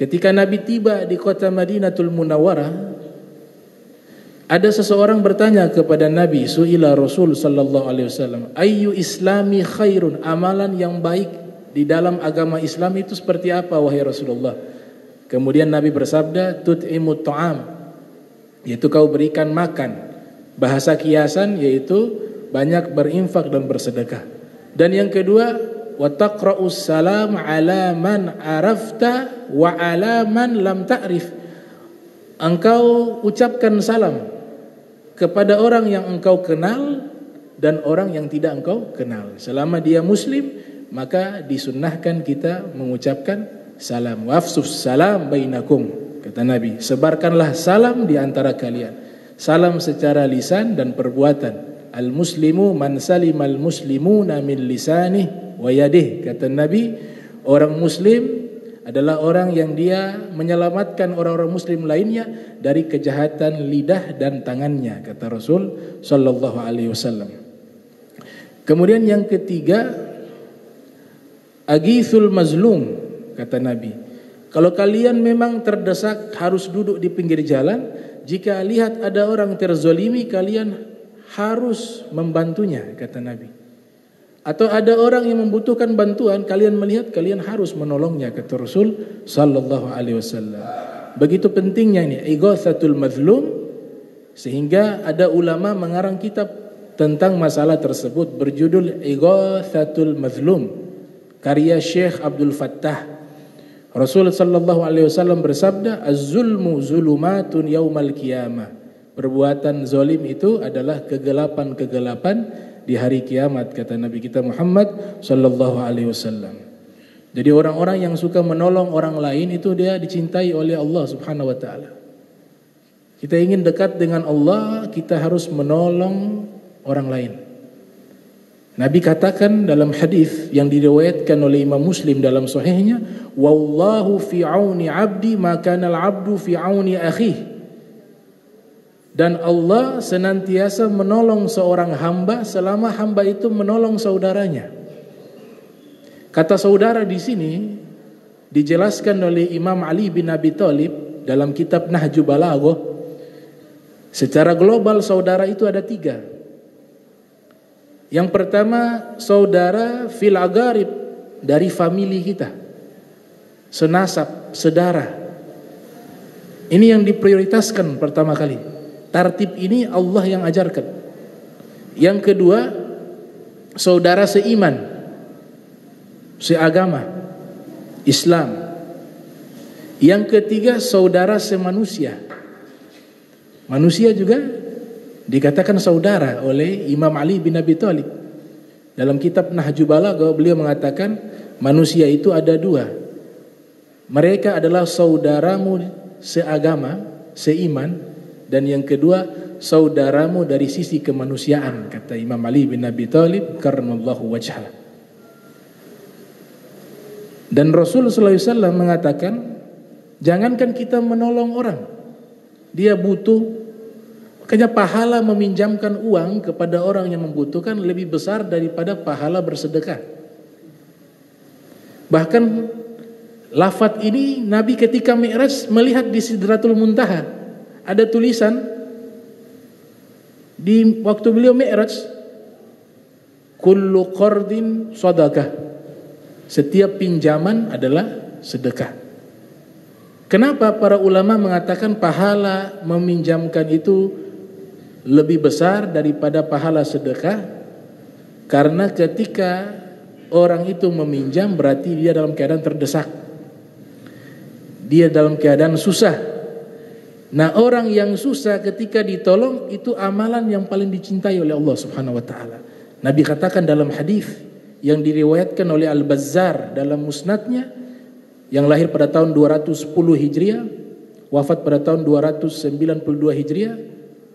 Ketika Nabi tiba di kota Madinatul Munawwarah, ada seseorang bertanya kepada Nabi, su'ila Rasul sallallahu alaihi wasallam, ayyu islami khairun, amalan yang baik di dalam agama Islam itu seperti apa wahai Rasulullah? Kemudian Nabi bersabda, tut'imut ta'am, yaitu kau berikan makan. Bahasa kiasan yaitu banyak berinfak dan bersedekah. Dan yang kedua, wa taqra'us salam ala man arafta wa ala man lam ta'rif. Engkau ucapkan salam kepada orang yang engkau kenal dan orang yang tidak engkau kenal. Selama dia muslim, maka disunnahkan kita mengucapkan salam. Wafsus salam bainakum, kata Nabi, sebarkanlah salam di antara kalian. Salam secara lisan dan perbuatan. Al-muslimu man salimal muslimuna min lisanih wa yadih, kata Nabi, orang muslim adalah orang yang dia menyelamatkan orang-orang muslim lainnya dari kejahatan lidah dan tangannya, kata Rasul sallallahu alaihi wasallam. Kemudian yang ketiga, agithul mazlum, kata Nabi, kalau kalian memang terdesak harus duduk di pinggir jalan, jika lihat ada orang terzolimi, kalian harus membantunya, kata Nabi. Atau ada orang yang membutuhkan bantuan, kalian melihat, kalian harus menolongnya, kata Rasul sallallahu alaihi wasallam. Begitu pentingnya ini ighatsatul mazlum, sehingga ada ulama mengarang kitab tentang masalah tersebut berjudul Ighatsatul Mazlum, karya Syekh Abdul Fattah. Rasul sallallahu alaihi wasallam bersabda, az-zulmu zulumatun yaumal qiyamah. Perbuatan zalim itu adalah kegelapan-kegelapan di hari kiamat, kata Nabi kita Muhammad sallallahu alaihi wasallam. Jadi orang-orang yang suka menolong orang lain itu dia dicintai oleh Allah Subhanahu wa taala. Kita ingin dekat dengan Allah, kita harus menolong orang lain. Nabi katakan dalam hadis yang diriwayatkan oleh Imam Muslim dalam sahihnya, wallahu fi auni 'abdi ma kana al-'abdu fi auni akhihi. Dan Allah senantiasa menolong seorang hamba selama hamba itu menolong saudaranya. Kata saudara di sini dijelaskan oleh Imam Ali bin Abi Thalib dalam kitab Nahjul Balaghah. Secara global saudara itu ada 3. Yang pertama, saudara fil agarib, dari famili kita, senasab, sedara. Ini yang diprioritaskan pertama kali. Tartib ini Allah yang ajarkan. Yang kedua, saudara seiman, seagama, Islam. Yang ketiga, saudara semanusia. Manusia juga dikatakan saudara oleh Imam Ali bin Abi Thalib. Dalam kitab Nahjul Balaghah beliau mengatakan manusia itu ada 2. Mereka adalah saudaramu seagama, seiman, dan yang kedua saudaramu dari sisi kemanusiaan, kata Imam Ali bin Abi Thalib karramallahu wajhah. Dan Rasul sallallahu alaihi wasallam mengatakan, jangankan kita menolong orang, dia butuh, makanya pahala meminjamkan uang kepada orang yang membutuhkan lebih besar daripada pahala bersedekah. Bahkan lafaz ini Nabi ketika Mi'raj melihat di Sidratul Muntaha, ada tulisan di waktu beliau Mi'raj, kullu qardin shadaqah, setiap pinjaman adalah sedekah. Kenapa para ulama mengatakan pahala meminjamkan itu lebih besar daripada pahala sedekah? Karena ketika orang itu meminjam berarti dia dalam keadaan terdesak, dia dalam keadaan susah. Nah, orang yang susah ketika ditolong itu amalan yang paling dicintai oleh Allah Subhanahu wa taala. Nabi katakan dalam hadis yang diriwayatkan oleh Al-Bazzar dalam musnadnya, yang lahir pada tahun 210 Hijriah, wafat pada tahun 292 Hijriah,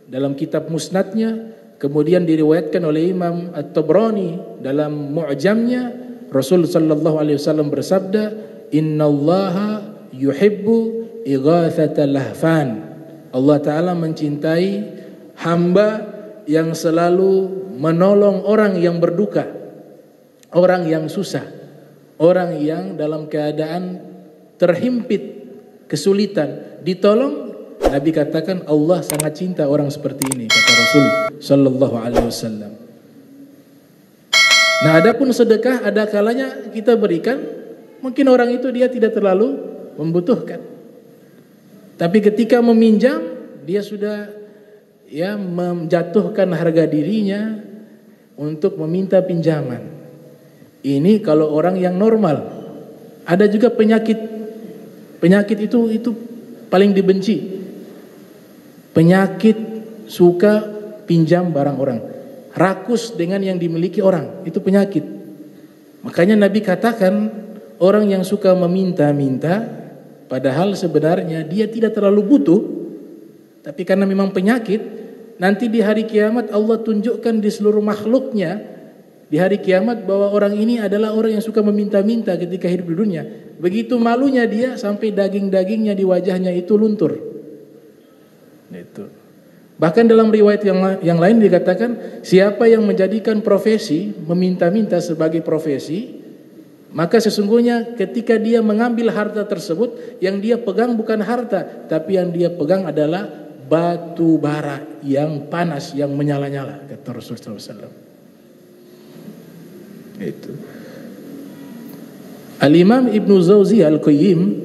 dalam kitab musnadnya, kemudian diriwayatkan oleh Imam At-Tabrani dalam Mu'jamnya, Rasul sallallahu alaihi wasallam bersabda, innallaha yuhibbu ighatsatal lahfan. Allah taala mencintai hamba yang selalu menolong orang yang berduka, orang yang susah, orang yang dalam keadaan terhimpit, kesulitan, ditolong. Nabi katakan Allah sangat cinta orang seperti ini, kata Rasul sallallahu alaihi wasallam. Nah, adapun sedekah ada kalanya kita berikan, mungkin orang itu dia tidak terlalu membutuhkan. Tapi ketika meminjam, dia sudah ya menjatuhkan harga dirinya untuk meminta pinjaman. Ini kalau orang yang normal. Ada juga penyakit. Penyakit itu paling dibenci. Penyakit suka pinjam barang orang. Rakus dengan yang dimiliki orang, itu penyakit. Makanya Nabi katakan orang yang suka meminta-minta padahal sebenarnya dia tidak terlalu butuh, tapi karena memang penyakit, nanti di hari kiamat Allah tunjukkan di seluruh makhluknya di hari kiamat bahwa orang ini adalah orang yang suka meminta-minta ketika hidup di dunia. Begitu malunya dia sampai daging-dagingnya di wajahnya itu luntur. Itu. Bahkan dalam riwayat yang lain dikatakan, siapa yang menjadikan profesi meminta-minta sebagai profesi, maka sesungguhnya ketika dia mengambil harta tersebut, yang dia pegang bukan harta, tapi yang dia pegang adalah batu bara yang panas, yang menyala-nyala, kata Rasulullah SAW. Itu. Al-Imam Ibnu Jauzi Al-Qayyim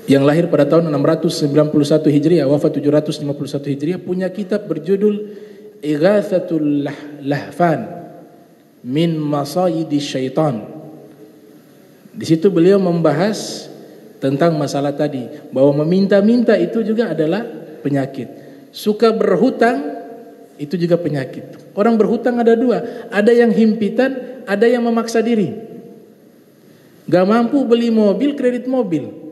yang lahir pada tahun 691 Hijriah, wafat 751 Hijriah, punya kitab berjudul Ighathatul Lahfan min Masayidi Syaitan. Di situ beliau membahas tentang masalah tadi, bahwa meminta-minta itu juga adalah penyakit. Suka berhutang itu juga penyakit. Orang berhutang ada dua, ada yang himpitan, ada yang memaksa diri. Gak mampu beli mobil, kredit mobil.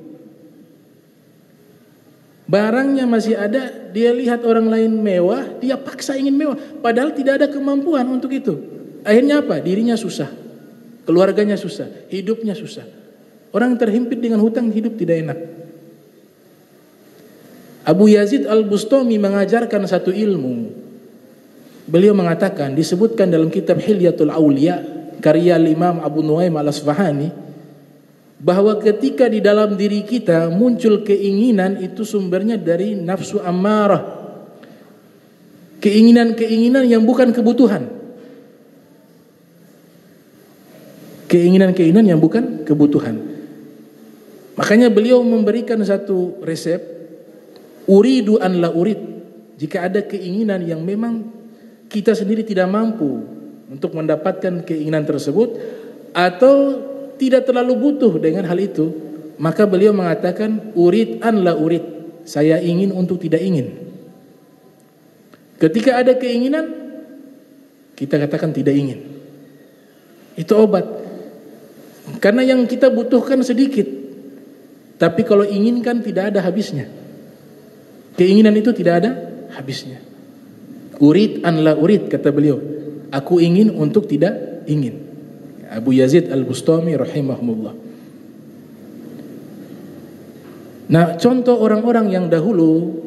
Barangnya masih ada, dia lihat orang lain mewah, dia paksa ingin mewah, padahal tidak ada kemampuan untuk itu. Akhirnya apa? Dirinya susah, keluarganya susah, hidupnya susah. Orang terhimpit dengan hutang, hidup tidak enak. Abu Yazid Al-Bustami mengajarkan satu ilmu. Beliau mengatakan, disebutkan dalam kitab Hilyatul Auliya karya Imam Abu Nuaim Al-Asfahani, bahwa ketika di dalam diri kita muncul keinginan, itu sumbernya dari nafsu ammarah. Keinginan-keinginan yang bukan kebutuhan. Keinginan-keinginan yang bukan kebutuhan. Makanya beliau memberikan satu resep, uridu an la urid. Jika ada keinginan yang memang kita sendiri tidak mampu untuk mendapatkan keinginan tersebut, atau tidak terlalu butuh dengan hal itu, maka beliau mengatakan urid an la urid, saya ingin untuk tidak ingin. Ketika ada keinginan, kita katakan tidak ingin. Itu obat. Karena yang kita butuhkan sedikit, tapi kalau inginkan tidak ada habisnya. Keinginan itu tidak ada habisnya. Urid an la urid, kata beliau, aku ingin untuk tidak ingin. Abu Yazid Al-Bustami rahimahumullah. Nah, contoh orang-orang yang dahulu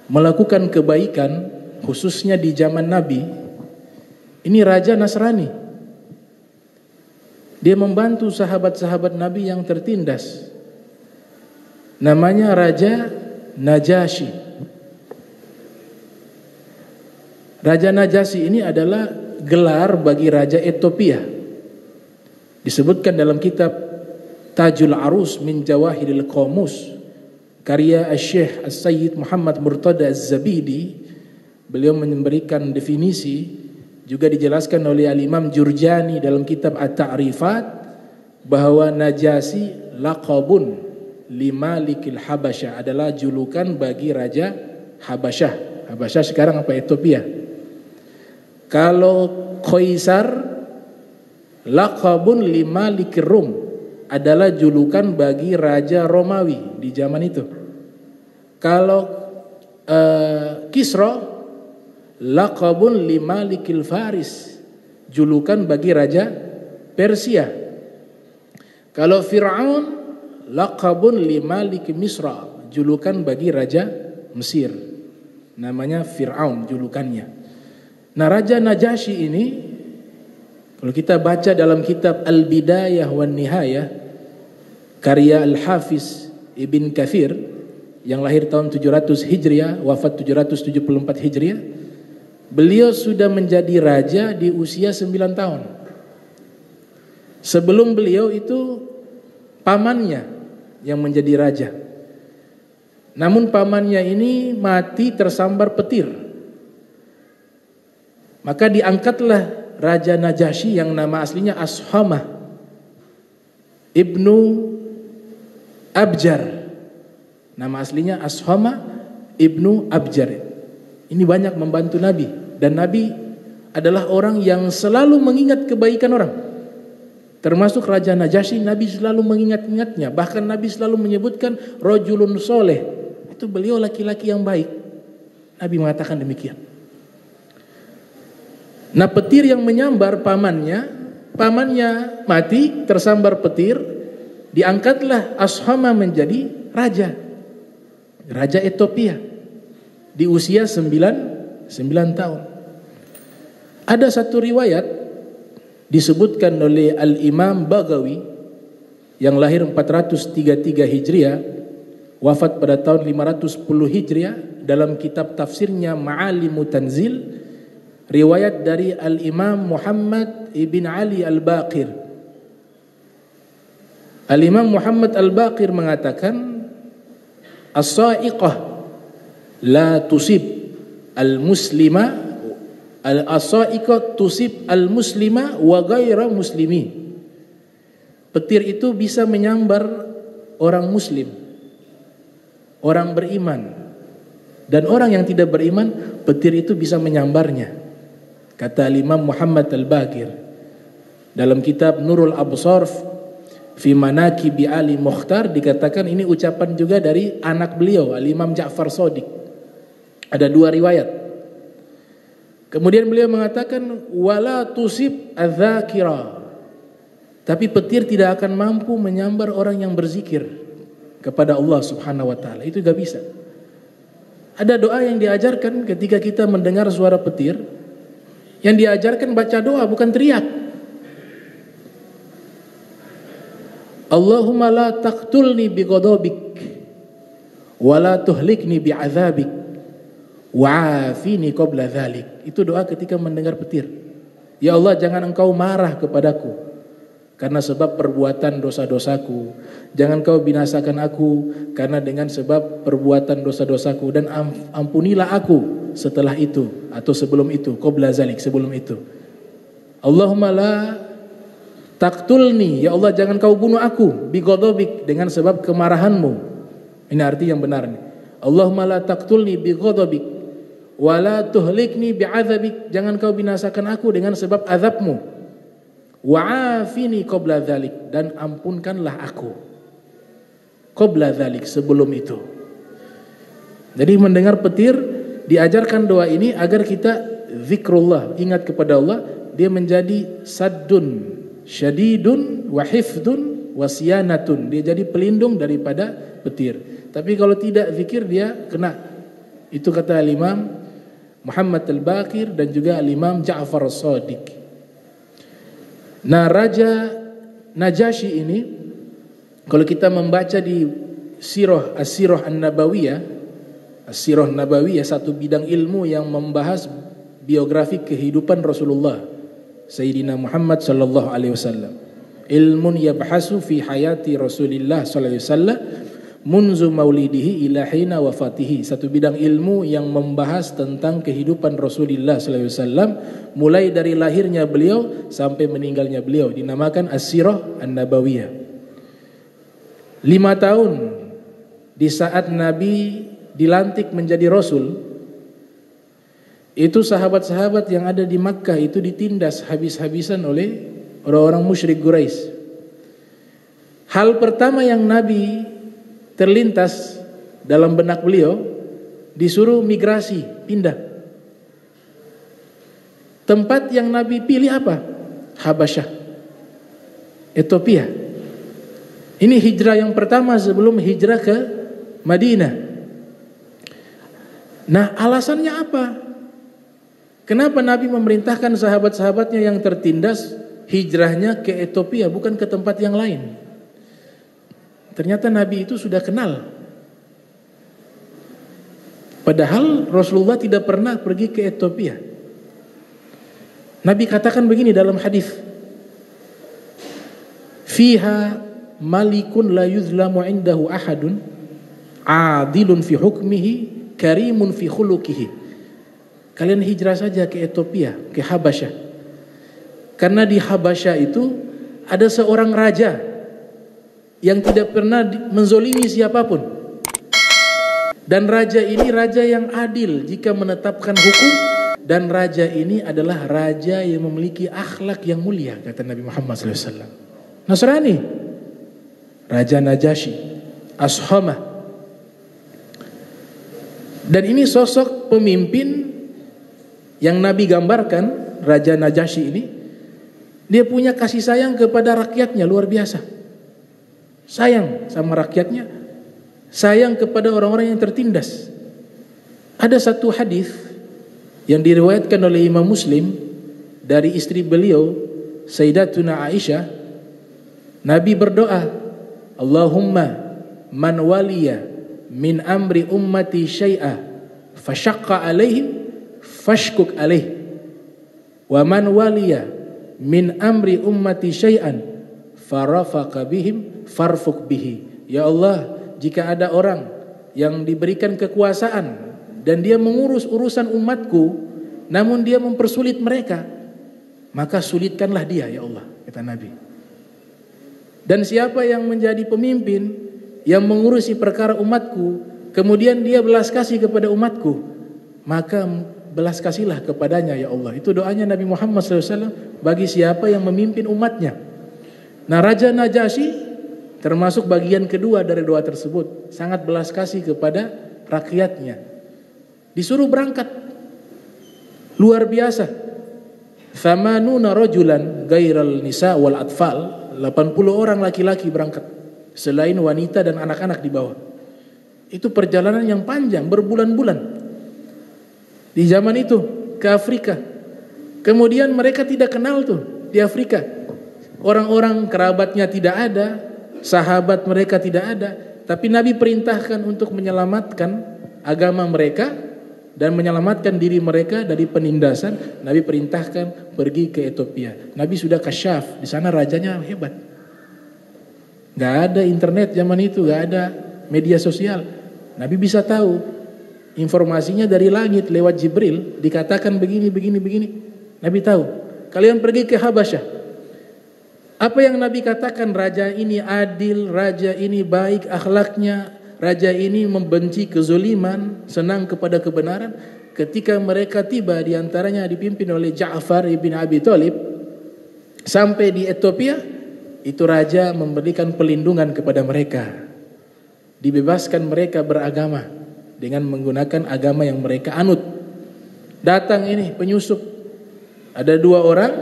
melakukan kebaikan, khususnya di zaman Nabi, ini Raja Nasrani. Dia membantu sahabat-sahabat Nabi yang tertindas. Namanya Raja Najasyi. Raja Najasyi ini adalah gelar bagi Raja Ethiopia. Disebutkan dalam kitab Tajul Arus min Jawahiril Qamus karya Syekh As-Sayyid Muhammad Murtada Az-Zabidi. Beliau memberikan definisi, juga dijelaskan oleh Al-Imam Jurjani dalam kitab At-Ta'rifat, bahwa Najasyi laqabun limalikil Habasyah, adalah julukan bagi Raja Habasyah. Habasyah sekarang apa? Ethiopia. Kalau Qaisar laqabun limalikir Rum, adalah julukan bagi Raja Romawi di zaman itu. Kalau Kisra laqabun limalikil Faris, julukan bagi Raja Persia. Kalau Fir'aun laqabun limalik Misra, julukan bagi Raja Mesir. Namanya Fir'aun julukannya. Nah, Raja Najasyi ini, kalau kita baca dalam kitab Al-Bidayah wan Nihayah karya Al-Hafiz Ibn Katsir yang lahir tahun 700 Hijriah, wafat 774 Hijriah, Beliau sudah menjadi raja di usia 9 tahun. Sebelum beliau itu pamannya yang menjadi raja. Namun pamannya ini mati tersambar petir. Maka diangkatlah Raja Najasyi yang nama aslinya Ashamah Ibnu Abjar. Nama aslinya Ashamah Ibnu Abjar. Ini banyak membantu Nabi, dan Nabi adalah orang yang selalu mengingat kebaikan orang. Termasuk Raja Najasyi, Nabi selalu mengingat-ingatnya. Bahkan Nabi selalu menyebutkan rajulun soleh. Itu beliau laki-laki yang baik. Nabi mengatakan demikian. Nah, petir yang menyambar pamannya mati tersambar petir, diangkatlah Ashamah menjadi raja Ethiopia di usia 9 tahun. Ada satu riwayat disebutkan oleh Al-Imam Baghawi yang lahir 433 Hijriah, wafat pada tahun 510 Hijriah, dalam kitab tafsirnya Ma'alimu Tanzil, riwayat dari Al-Imam Muhammad ibn Ali Al-Baqir. Al-Imam Muhammad Al-Baqir mengatakan, as-sa'iqah la tusib al-muslima, as-sa'iqah tusib al-muslima wa ghaira muslimi. Petir itu bisa menyambar orang muslim, orang beriman, dan orang yang tidak beriman, petir itu bisa menyambarnya. Kata Imam Muhammad Al-Baqir dalam kitab Nurul Absar fi Manaqibi Ali Mukhtar, dikatakan ini ucapan juga dari anak beliau Al-Imam Ja'far Shadiq. Ada dua riwayat. Kemudian beliau mengatakan wala tusib adz-dzakira, tapi petir tidak akan mampu menyambar orang yang berzikir kepada Allah Subhanahu wa taala. Itu gak bisa. Ada doa yang diajarkan ketika kita mendengar suara petir. Yang diajarkan baca doa, bukan teriak. Allahumma la taqtulni bi ghadabik wa la tuhlikni bi azabik wa'afini qabla dhalik. Itu doa ketika mendengar petir. Ya Allah, jangan engkau marah kepadaku karena sebab perbuatan dosa-dosaku. Jangan kau binasakan aku karena dengan sebab perbuatan dosa-dosaku, dan ampunilah aku setelah itu atau sebelum itu, qabla zalik, sebelum itu. Allahumma la taqtulni, ya Allah jangan kau bunuh aku, bi ghadabik, dengan sebab kemarahanmu. Ini arti yang benar nih. Allahumma la taqtulni bi ghadabik wa la tuhlikni bi azabik, jangan kau binasakan aku dengan sebab azabmu. Wa'afini qabla dzalik, dan ampunkanlah aku qabla dzalik, sebelum itu. Jadi mendengar petir diajarkan doa ini agar kita zikrullah, ingat kepada Allah. Dia menjadi saddun syadidun wa hifdun wa siyanatun, dia jadi pelindung daripada petir. Tapi kalau tidak zikir dia kena. Itu kata Imam Muhammad Al-Baqir dan juga Imam Ja'far Shadiq. Nah, Raja Najasyi ini, kalau kita membaca di As-Sirah An-Nabawiyah, As-Sirah Nabawiyah, satu bidang ilmu yang membahas biografi kehidupan Rasulullah Sayyidina Muhammad sallallahu alaihi wasallam. Ilmun yabhasu fi hayati Rasulillah sallallahu alaihi wasallam munzu maulidihi ila hina wafatihi. Satu bidang ilmu yang membahas tentang kehidupan Rasulullah sallallahu alaihi wasallam mulai dari lahirnya beliau sampai meninggalnya beliau, dinamakan As-Sirah An-Nabawiyah. 5 tahun di saat Nabi dilantik menjadi Rasul, itu sahabat-sahabat yang ada di Makkah itu ditindas habis-habisan oleh orang-orang musyrik Quraisy. Hal pertama yang Nabi terlintas dalam benak beliau, disuruh migrasi, pindah. Tempat yang Nabi pilih apa? Habasyah, Ethiopia. Ini hijrah yang pertama sebelum hijrah ke Madinah. Nah, alasannya apa? Kenapa Nabi memerintahkan sahabat-sahabatnya yang tertindas hijrahnya ke Ethiopia, bukan ke tempat yang lain? Ternyata Nabi itu sudah kenal. Padahal Rasulullah tidak pernah pergi ke Ethiopia. Nabi katakan begini dalam hadis, fiha malikun la yuzlamu indahu ahadun adilun fi hukmihi karimun fi khuluqihi. Kalian hijrah saja ke Ethiopia, ke Habasyah. Karena di Habasyah itu ada seorang raja yang tidak pernah menzolimi siapapun. Dan raja ini raja yang adil jika menetapkan hukum, dan raja ini adalah raja yang memiliki akhlak yang mulia, kata Nabi Muhammad SAW. Nasrani, Raja Najasyi, Ashama. Dan ini sosok pemimpin yang Nabi gambarkan, Raja Najasyi ini, dia punya kasih sayang kepada rakyatnya luar biasa. Sayang sama rakyatnya, sayang kepada orang-orang yang tertindas. Ada satu hadis yang diriwayatkan oleh Imam Muslim dari istri beliau, Sayyidatuna Aisyah. Nabi berdoa, Allahumma man waliya min amri ummati syai'a fashaqqa alaihim fashkuk alaih, wa man waliya min amri ummati syai'an farafaqa bihim farfuk bihi. Ya Allah, jika ada orang yang diberikan kekuasaan dan dia mengurus urusan umatku, namun dia mempersulit mereka, maka sulitkanlah dia ya Allah, kata Nabi. Dan siapa yang menjadi pemimpin yang mengurusi perkara umatku, kemudian dia belas kasih kepada umatku, maka belas kasihlah kepadanya ya Allah. Itu doanya Nabi Muhammad SAW bagi siapa yang memimpin umatnya. Nah, Raja Najasyi termasuk bagian kedua dari doa tersebut, sangat belas kasih kepada rakyatnya. Disuruh berangkat, luar biasa. Thamanuna rajulan gairal nisa wal atfal, 80 orang laki-laki berangkat, selain wanita dan anak-anak di bawah. Itu perjalanan yang panjang, berbulan-bulan di zaman itu ke Afrika. Kemudian mereka tidak kenal tuh di Afrika, orang-orang kerabatnya tidak ada, sahabat mereka tidak ada. Tapi Nabi perintahkan untuk menyelamatkan agama mereka dan menyelamatkan diri mereka dari penindasan. Nabi perintahkan pergi ke Ethiopia. Nabi sudah kasyaf, di sana rajanya hebat. Gak ada internet zaman itu, gak ada media sosial. Nabi bisa tahu informasinya dari langit lewat Jibril, dikatakan begini. Nabi tahu. Kalian pergi ke Habasyah. Apa yang Nabi katakan, raja ini adil, raja ini baik akhlaknya, raja ini membenci kezoliman, senang kepada kebenaran. Ketika mereka tiba, diantaranya dipimpin oleh Ja'far ibn Abi Thalib, sampai di Ethiopia, itu raja memberikan pelindungan kepada mereka, dibebaskan mereka beragama dengan menggunakan agama yang mereka anut. Datang ini penyusup, ada 2 orang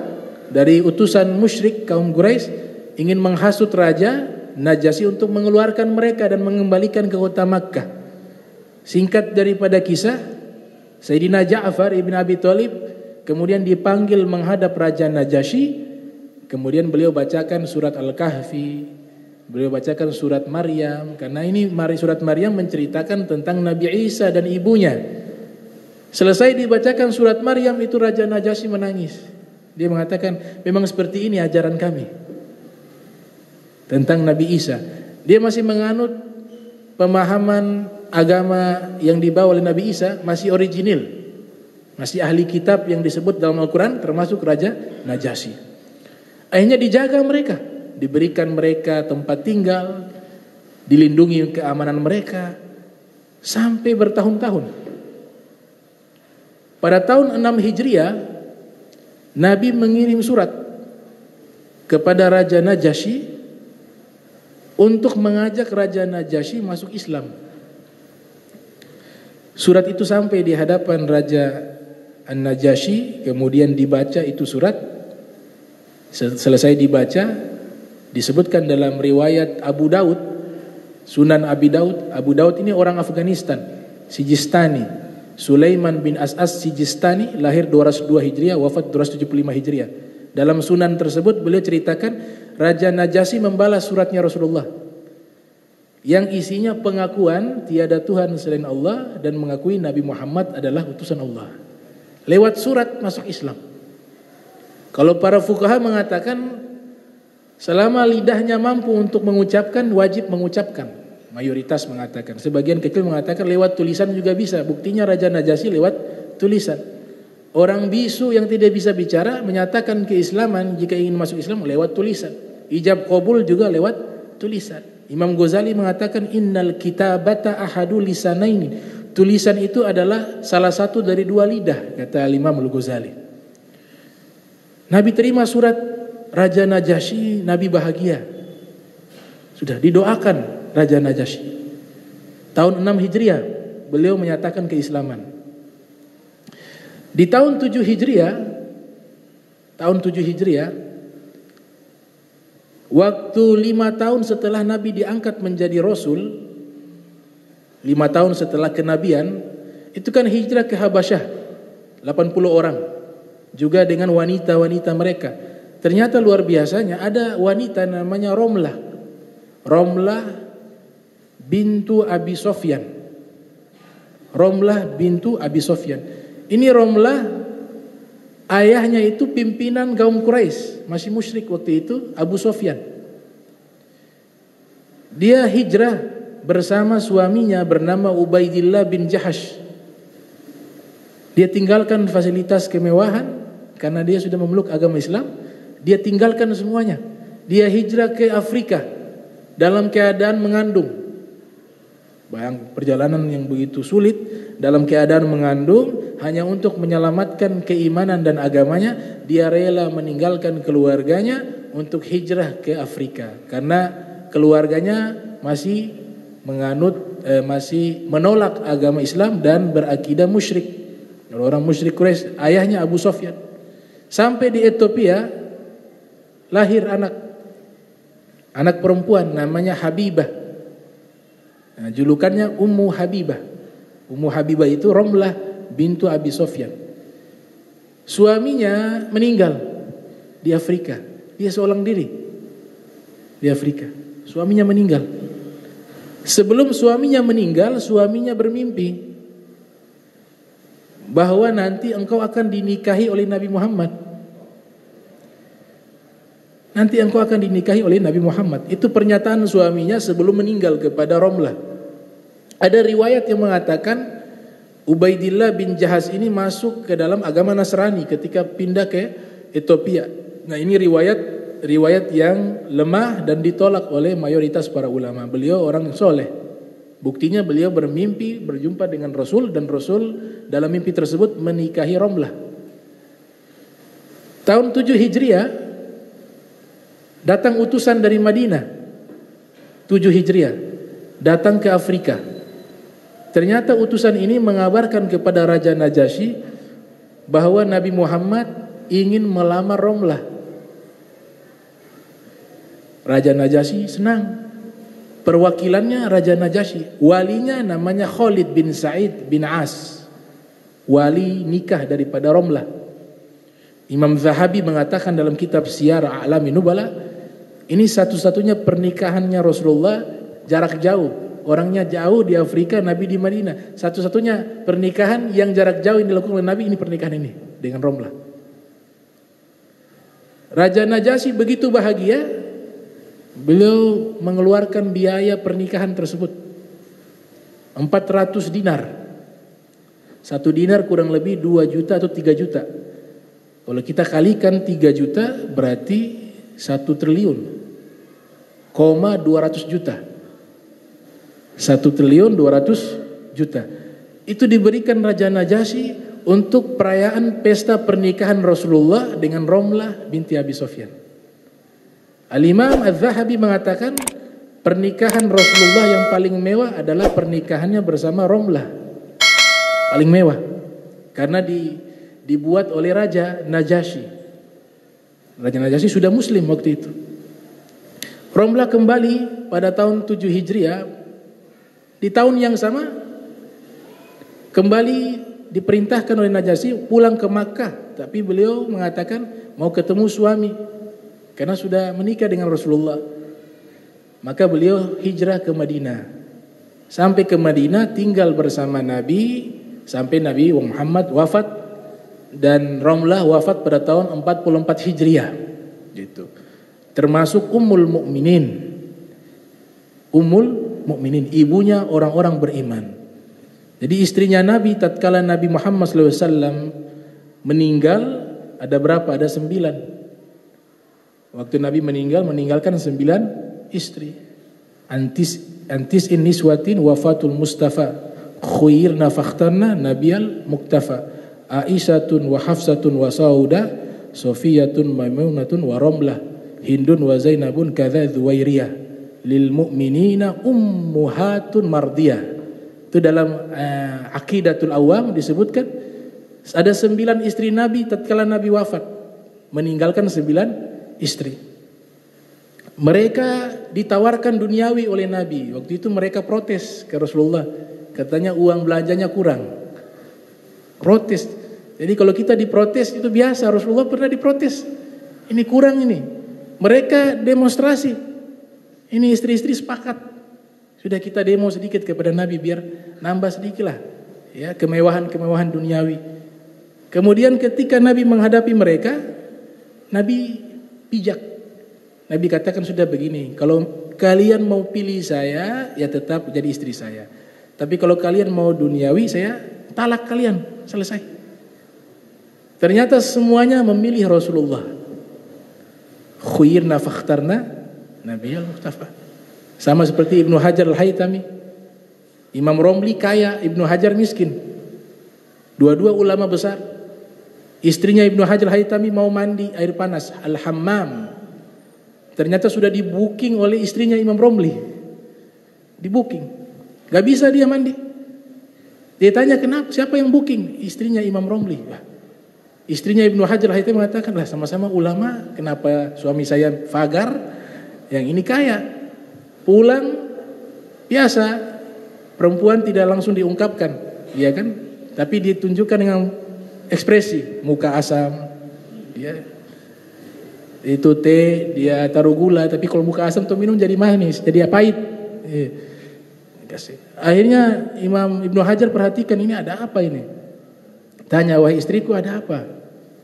dari utusan musyrik kaum Quraisy ingin menghasut Raja Najasyi untuk mengeluarkan mereka dan mengembalikan ke kota Makkah. Singkat daripada kisah, Sayyidina Ja'far ibn Abi Thalib kemudian dipanggil menghadap Raja Najasyi. Kemudian beliau bacakan surat Al-Kahfi, beliau bacakan surat Maryam, karena ini surat Maryam menceritakan tentang Nabi Isa dan ibunya. Selesai dibacakan surat Maryam, itu Raja Najasyi menangis. Dia mengatakan, memang seperti ini ajaran kami tentang Nabi Isa. Dia masih menganut pemahaman agama yang dibawa oleh Nabi Isa, masih original, masih ahli kitab yang disebut dalam Al-Quran, termasuk Raja Najasyi. Akhirnya dijaga mereka, diberikan mereka tempat tinggal, dilindungi keamanan mereka sampai bertahun-tahun. Pada tahun 6 Hijriah, Nabi mengirim surat kepada Raja Najasyi untuk mengajak Raja Najasyi masuk Islam. Surat itu sampai di hadapan Raja An-Najasyi, kemudian dibaca itu surat. Selesai dibaca, disebutkan dalam riwayat Abu Daud, Sunan Abi Daud. Abu Daud ini orang Afghanistan, Sijistani, Sulaiman bin As'as Sijistani, lahir 202 Hijriah, wafat 275 Hijriah. Dalam sunan tersebut beliau ceritakan Raja Najasyi membalas suratnya Rasulullah yang isinya pengakuan tiada Tuhan selain Allah dan mengakui Nabi Muhammad adalah utusan Allah. Lewat surat masuk Islam. Kalau para fuqaha mengatakan selama lidahnya mampu untuk mengucapkan, wajib mengucapkan. Mayoritas mengatakan. Sebagian kecil mengatakan lewat tulisan juga bisa. Buktinya Raja Najasyi lewat tulisan. Orang bisu yang tidak bisa bicara menyatakan keislaman jika ingin masuk Islam lewat tulisan. Ijab qabul juga lewat tulisan. Imam Ghazali mengatakan innal kitabata ahadu lisanaini. Tulisan itu adalah salah satu dari dua lidah, kata Imam Al-Ghazali. Nabi terima surat Raja Najasyi, Nabi bahagia. Sudah didoakan Raja Najasyi. Tahun 6 Hijriah beliau menyatakan keislaman. Di tahun 7 Hijriah, waktu 5 tahun setelah Nabi diangkat menjadi Rasul, 5 tahun setelah kenabian, itu kan hijrah ke Habasyah, 80 orang, juga dengan wanita-wanita mereka. Ternyata luar biasanya ada wanita namanya Romlah bintu Abi Sofyan. Romlah bintu Abi Sofyan. Ini Romlah ayahnya itu pimpinan kaum Quraisy, masih musyrik waktu itu, Abu Sofyan. Dia hijrah bersama suaminya bernama Ubaidillah bin Jahash. Dia tinggalkan fasilitas kemewahan karena dia sudah memeluk agama Islam. Dia tinggalkan semuanya. Dia hijrah ke Afrika dalam keadaan mengandung. Bayang perjalanan yang begitu sulit dalam keadaan mengandung hanya untuk menyelamatkan keimanan dan agamanya. Dia rela meninggalkan keluarganya untuk hijrah ke Afrika karena keluarganya masih masih menolak agama Islam dan berakidah musyrik. Orang musyrik Quraisy, ayahnya Abu Sofyan. Sampai di Ethiopia lahir anak perempuan namanya Habibah. Nah, julukannya Ummu Habibah. Ummu Habibah itu Romlah bintu Abi Sofyan. Suaminya meninggal di Afrika. Dia seorang diri di Afrika. Suaminya meninggal. Sebelum suaminya meninggal, suaminya bermimpi bahwa nanti engkau akan dinikahi oleh Nabi Muhammad. Nanti engkau akan dinikahi oleh Nabi Muhammad. Itu pernyataan suaminya sebelum meninggal kepada Romlah. Ada riwayat yang mengatakan Ubaidillah bin Jahash ini masuk ke dalam agama Nasrani ketika pindah ke Ethiopia. Nah, ini riwayat yang lemah dan ditolak oleh mayoritas para ulama. Beliau orang soleh. Buktinya beliau bermimpi berjumpa dengan Rasul dan Rasul dalam mimpi tersebut menikahi Romlah. Tahun 7 Hijriah datang utusan dari Madinah. 7 Hijriah datang ke Afrika. Ternyata utusan ini mengabarkan kepada Raja Najasyi bahwa Nabi Muhammad ingin melamar Romlah. Raja Najasyi senang. Perwakilannya Raja Najasyi, walinya namanya Khalid bin Sa'id bin As. Wali nikah daripada Romlah. Imam Zahabi mengatakan dalam kitab Siyar A'lami Nubala, ini satu-satunya pernikahannya Rasulullah jarak jauh. Orangnya jauh di Afrika, Nabi di Madinah. Satu-satunya pernikahan yang jarak jauh yang dilakukan oleh Nabi ini pernikahan ini dengan Romlah. Raja Najasyi begitu bahagia, beliau mengeluarkan biaya pernikahan tersebut 400 dinar. 1 dinar kurang lebih 2 juta atau 3 juta. Kalau kita kalikan 3 juta berarti 1 triliun, 200 juta. 1 triliun 200 juta. Itu diberikan Raja Najasyi untuk perayaan pesta pernikahan Rasulullah dengan Romlah binti Abi Sofyan. Al-Imam Az-Zahabi mengatakan pernikahan Rasulullah yang paling mewah adalah pernikahannya bersama Romlah. Paling mewah. Karena dibuat oleh Raja Najasyi. Raja Najasyi sudah muslim waktu itu. Romlah kembali pada tahun 7 Hijriah. Di tahun yang sama kembali diperintahkan oleh Najasyi pulang ke Makkah. Tapi beliau mengatakan mau ketemu suami karena sudah menikah dengan Rasulullah. Maka beliau hijrah ke Madinah. Sampai ke Madinah tinggal bersama Nabi sampai Nabi Muhammad wafat. dan Romlah wafat pada tahun 44 Hijriah. Gitu. Termasuk Ummul Mukminin, ibunya orang-orang beriman. Jadi istrinya Nabi tatkala Nabi Muhammad SAW meninggal ada berapa? Ada 9. Waktu Nabi meninggalkan 9 istri. Antis in niswatin wafatul Mustafa khuirna fakhtarna nabiyal muktafa Aisyatun wa Hafsatun wa Sauda Sofiyatun Maimunatun wa Romlah Hindun wa Zainabun kadza Zuwairiyah lil mu'minina ummuhatun mardiyah. Itu dalam Aqidatul Awam disebutkan ada 9 istri Nabi tatkala Nabi wafat, meninggalkan 9 istri. Mereka ditawarkan duniawi oleh Nabi. Waktu itu mereka protes ke Rasulullah, katanya uang belanjanya kurang. Protes. Jadi kalau kita diprotes itu biasa, Rasulullah pernah diprotes. Ini kurang ini. Mereka demonstrasi. Ini istri-istri sepakat. Sudah kita demo sedikit kepada Nabi biar nambah sedikit lah. Ya, kemewahan-kemewahan duniawi. Kemudian ketika Nabi menghadapi mereka, Nabi bijak. Nabi katakan sudah begini, kalau kalian mau pilih saya, ya tetap jadi istri saya. Tapi kalau kalian mau duniawi, saya talak kalian, selesai. Ternyata semuanya memilih Rasulullah. Khuyirna fakhtarna Nabiyal Mustafa. Sama seperti Ibnu Hajar Al-Haytami. Imam Romli kaya, Ibnu Hajar miskin. Dua-dua ulama besar. Istrinya Ibnu Hajar Al-Haytami mau mandi air panas, Al-Hammam. Ternyata sudah di-booking oleh istrinya Imam Romli. Di-booking. Gak bisa dia mandi. Dia tanya kenapa, siapa yang booking? Istrinya Imam Romli. Istrinya Ibnu Hajar Al-Haytami mengatakan, lah sama-sama ulama, kenapa suami saya fagar, yang ini kaya. Pulang biasa, perempuan tidak langsung diungkapkan, ya kan? Tapi ditunjukkan dengan ekspresi, muka asam, dia itu teh dia taruh gula, tapi kalau muka asam tuh minum jadi manis, jadi pahit. Akhirnya Imam Ibnu Hajar perhatikan ini ada apa ini? Tanya, wahai istriku ada apa?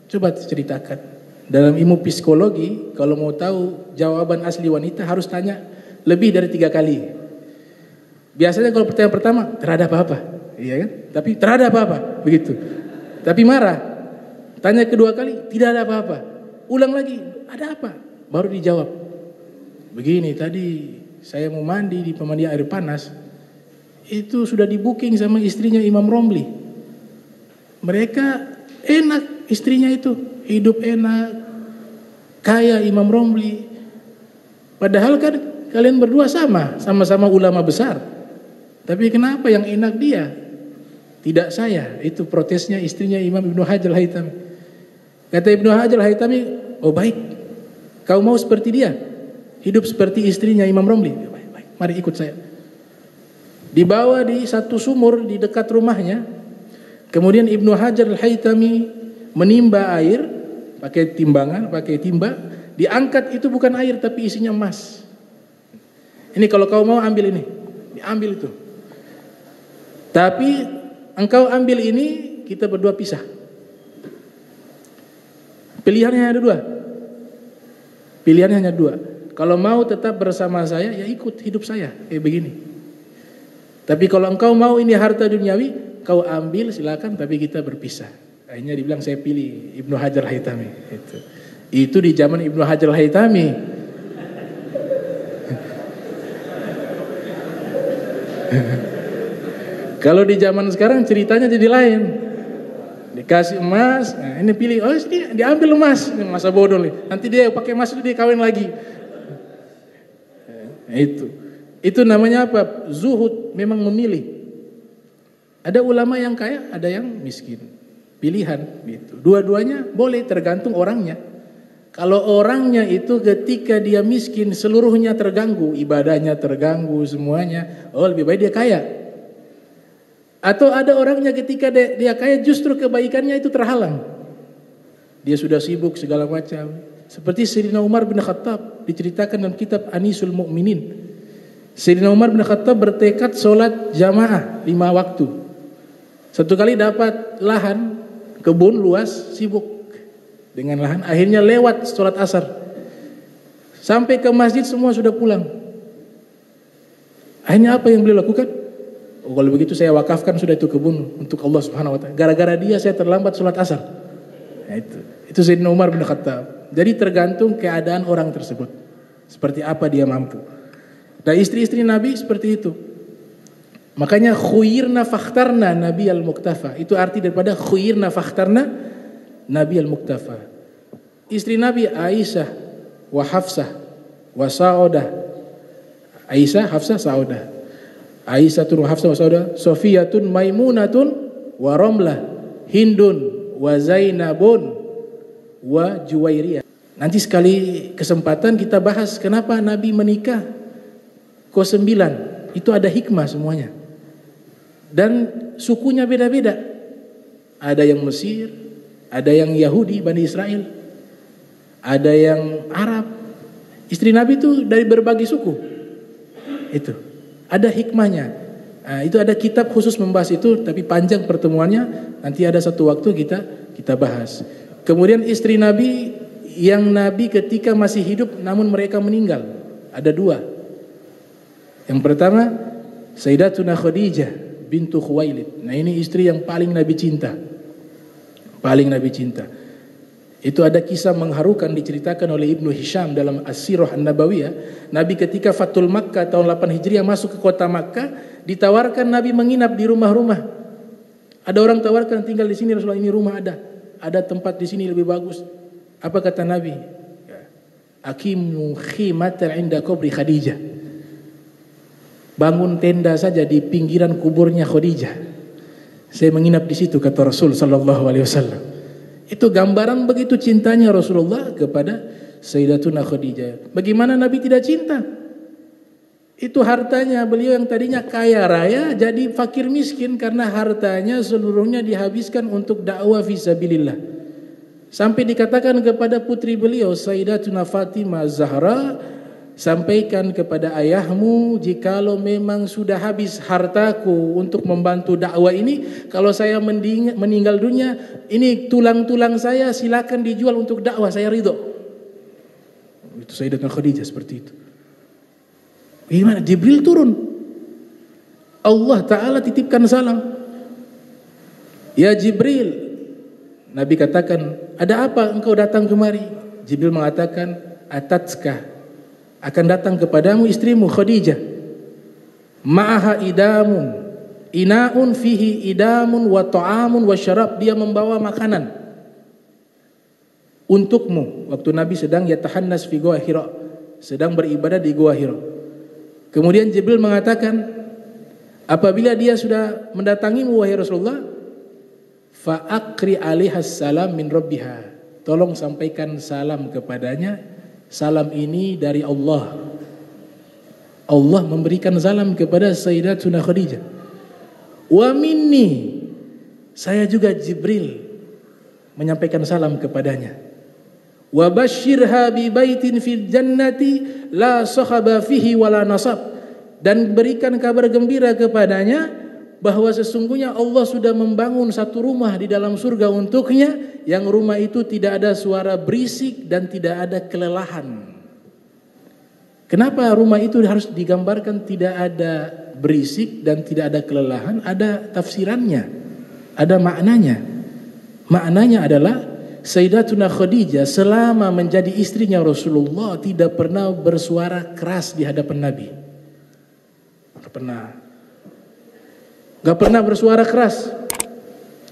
Coba ceritakan. Dalam ilmu psikologi, kalau mau tahu jawaban asli wanita harus tanya lebih dari 3 kali. Biasanya kalau pertanyaan pertama, terhadap apa? Iya kan? Tapi terhadap apa? Begitu. Tapi marah. Tanya kedua kali, tidak ada apa-apa. Ulang lagi, ada apa? Baru dijawab. Begini, tadi saya mau mandi di pemandian air panas. Itu sudah di-booking sama istrinya Imam Romli. Mereka enak istrinya itu, hidup enak, kaya Imam Romli. Padahal kan kalian berdua sama-sama ulama besar. Tapi kenapa yang enak dia? Tidak saya. Itu protesnya istrinya Imam Ibnu Hajar Al-Haytami. Kata Ibnu Hajar Al-Haytami, oh baik, kau mau seperti dia, hidup seperti istrinya Imam Romli. Baik, mari ikut saya. Dibawa di satu sumur di dekat rumahnya. Kemudian Ibnu Hajar Al-Haytami menimba air pakai timba, diangkat itu bukan air tapi isinya emas. Ini kalau kau mau ambil ini, diambil itu. Tapi engkau ambil ini, kita berdua pisah. Pilihannya hanya 2. Pilihannya hanya 2. Kalau mau tetap bersama saya, ya ikut hidup saya kayak begini. Tapi kalau engkau mau ini harta duniawi, kau ambil silakan, tapi kita berpisah. Akhirnya dibilang saya pilih Ibnu Hajar Al-Haytami. Itu di zaman Ibnu Hajar Al-Haytami. Kalau di zaman sekarang ceritanya jadi lain. Dikasih emas, nah ini pilih, oh ini diambil emas, ini masa bodoh nih. Nanti dia pakai emas itu dia kawin lagi. Nah, itu namanya apa? Zuhud, memang memilih. Ada ulama yang kaya, ada yang miskin. Pilihan gitu. Dua-duanya boleh, tergantung orangnya. Kalau orangnya itu ketika dia miskin seluruhnya terganggu, ibadahnya terganggu semuanya, oh lebih baik dia kaya. Atau ada orangnya ketika dia kaya justru kebaikannya itu terhalang. Dia sudah sibuk segala macam. Seperti Sayyidina Umar bin Khattab diceritakan dalam kitab Anisul Mu'minin. Sayyidina Umar bin Khattab bertekad sholat jamaah 5 waktu. Satu kali dapat lahan kebun luas, sibuk dengan lahan. Akhirnya lewat sholat asar, sampai ke masjid semua sudah pulang. Akhirnya apa yang beliau lakukan? Oh, kalau begitu saya wakafkan sudah itu kebun untuk Allah Subhanahu wa taala. Gara-gara dia saya terlambat sholat asar. Nah, itu Sayyidina Umar bin Khattab. Jadi tergantung keadaan orang tersebut, seperti apa dia mampu. Dan istri-istri Nabi seperti itu. Makanya khuyirna fakhtarna Nabi al-Muktafa. Itu arti daripada khuyirna fakhtarna Nabi al-Muktafa. Istri Nabi Aisyah wa Hafsah wa Saudah. Aisyah, Hafsah, Saudah. Aisyatun wa Hafsah wa Saudah, Sofiyatun Maimunatun wa Romlah, Hindun wa Zainabun wa Juwairiyah. Nanti sekali kesempatan kita bahas kenapa Nabi menikah kok 9. Itu ada hikmah semuanya. Dan sukunya beda-beda. Ada yang Mesir, ada yang Yahudi, Bani Israel, ada yang Arab. Istri Nabi itu dari berbagai suku. Itu ada hikmahnya. Nah, itu ada kitab khusus membahas itu, tapi panjang pertemuannya. Nanti ada satu waktu kita bahas. Kemudian istri Nabi yang Nabi ketika masih hidup namun mereka meninggal, ada 2. Yang pertama Sayyidatuna Khadijah bintu Khuwailid. Nah, ini istri yang paling Nabi cinta. Paling Nabi cinta. Itu ada kisah mengharukan diceritakan oleh Ibnu Hisham dalam As-Sirah An-Nabawiyah. Nabi ketika Fathul Makkah tahun 8 Hijriah masuk ke kota Makkah, ditawarkan Nabi menginap di rumah-rumah. Ada orang tawarkan tinggal di sini Rasulullah, ini rumah ada tempat di sini lebih bagus. Apa kata Nabi? Aqimu khimatan 'inda qabri Khadijah. Bangun tenda saja di pinggiran kuburnya Khadijah. Saya menginap di situ, kata Rasul sallallahu alaihi wasallam. Itu gambaran begitu cintanya Rasulullah kepada Sayyidatuna Khadijah. Bagaimana Nabi tidak cinta? Itu hartanya beliau yang tadinya kaya raya jadi fakir miskin karena hartanya seluruhnya dihabiskan untuk dakwah fisabilillah. Sampai dikatakan kepada putri beliau Sayyidatuna Fatimah Zahra, sampaikan kepada ayahmu jikalau memang sudah habis hartaku untuk membantu dakwah ini, kalau saya meninggal dunia, ini tulang-tulang saya silakan dijual untuk dakwah, saya ridho. Itu Sayyidatuna Khadijah seperti itu. Bagaimana? Jibril turun, Allah Ta'ala titipkan salam. Ya Jibril, Nabi katakan, ada apa engkau datang kemari? Jibril mengatakan, atatska, akan datang kepadamu istrimu Khadijah. Ma'aha idamun, inaun fihi idamun wa ta'amun wa syarab. Dia membawa makanan untukmu. Waktu Nabi sedang yatahannas fi Gua Hira, sedang beribadah di Gua Hira. Kemudian Jibril mengatakan, apabila dia sudah mendatangimu wahai Rasulullah, fa aqri alaihas salam min rabbiha. Tolong sampaikan salam kepadanya. Salam ini dari Allah. Allah memberikan salam kepada Sayyidatuna Khadijah. Wa minni, saya juga Jibril menyampaikan salam kepadanya. Wa basyirha bi baitin fil jannati la sakhaba fihi wala nasab. Dan berikan kabar gembira kepadanya bahwa sesungguhnya Allah sudah membangun satu rumah di dalam surga untuknya, yang rumah itu tidak ada suara berisik dan tidak ada kelelahan. Kenapa rumah itu harus digambarkan tidak ada berisik dan tidak ada kelelahan? Ada tafsirannya, ada maknanya. Maknanya adalah Sayyidatuna Khadijah selama menjadi istrinya Rasulullah tidak pernah bersuara keras di hadapan Nabi. Gak pernah bersuara keras.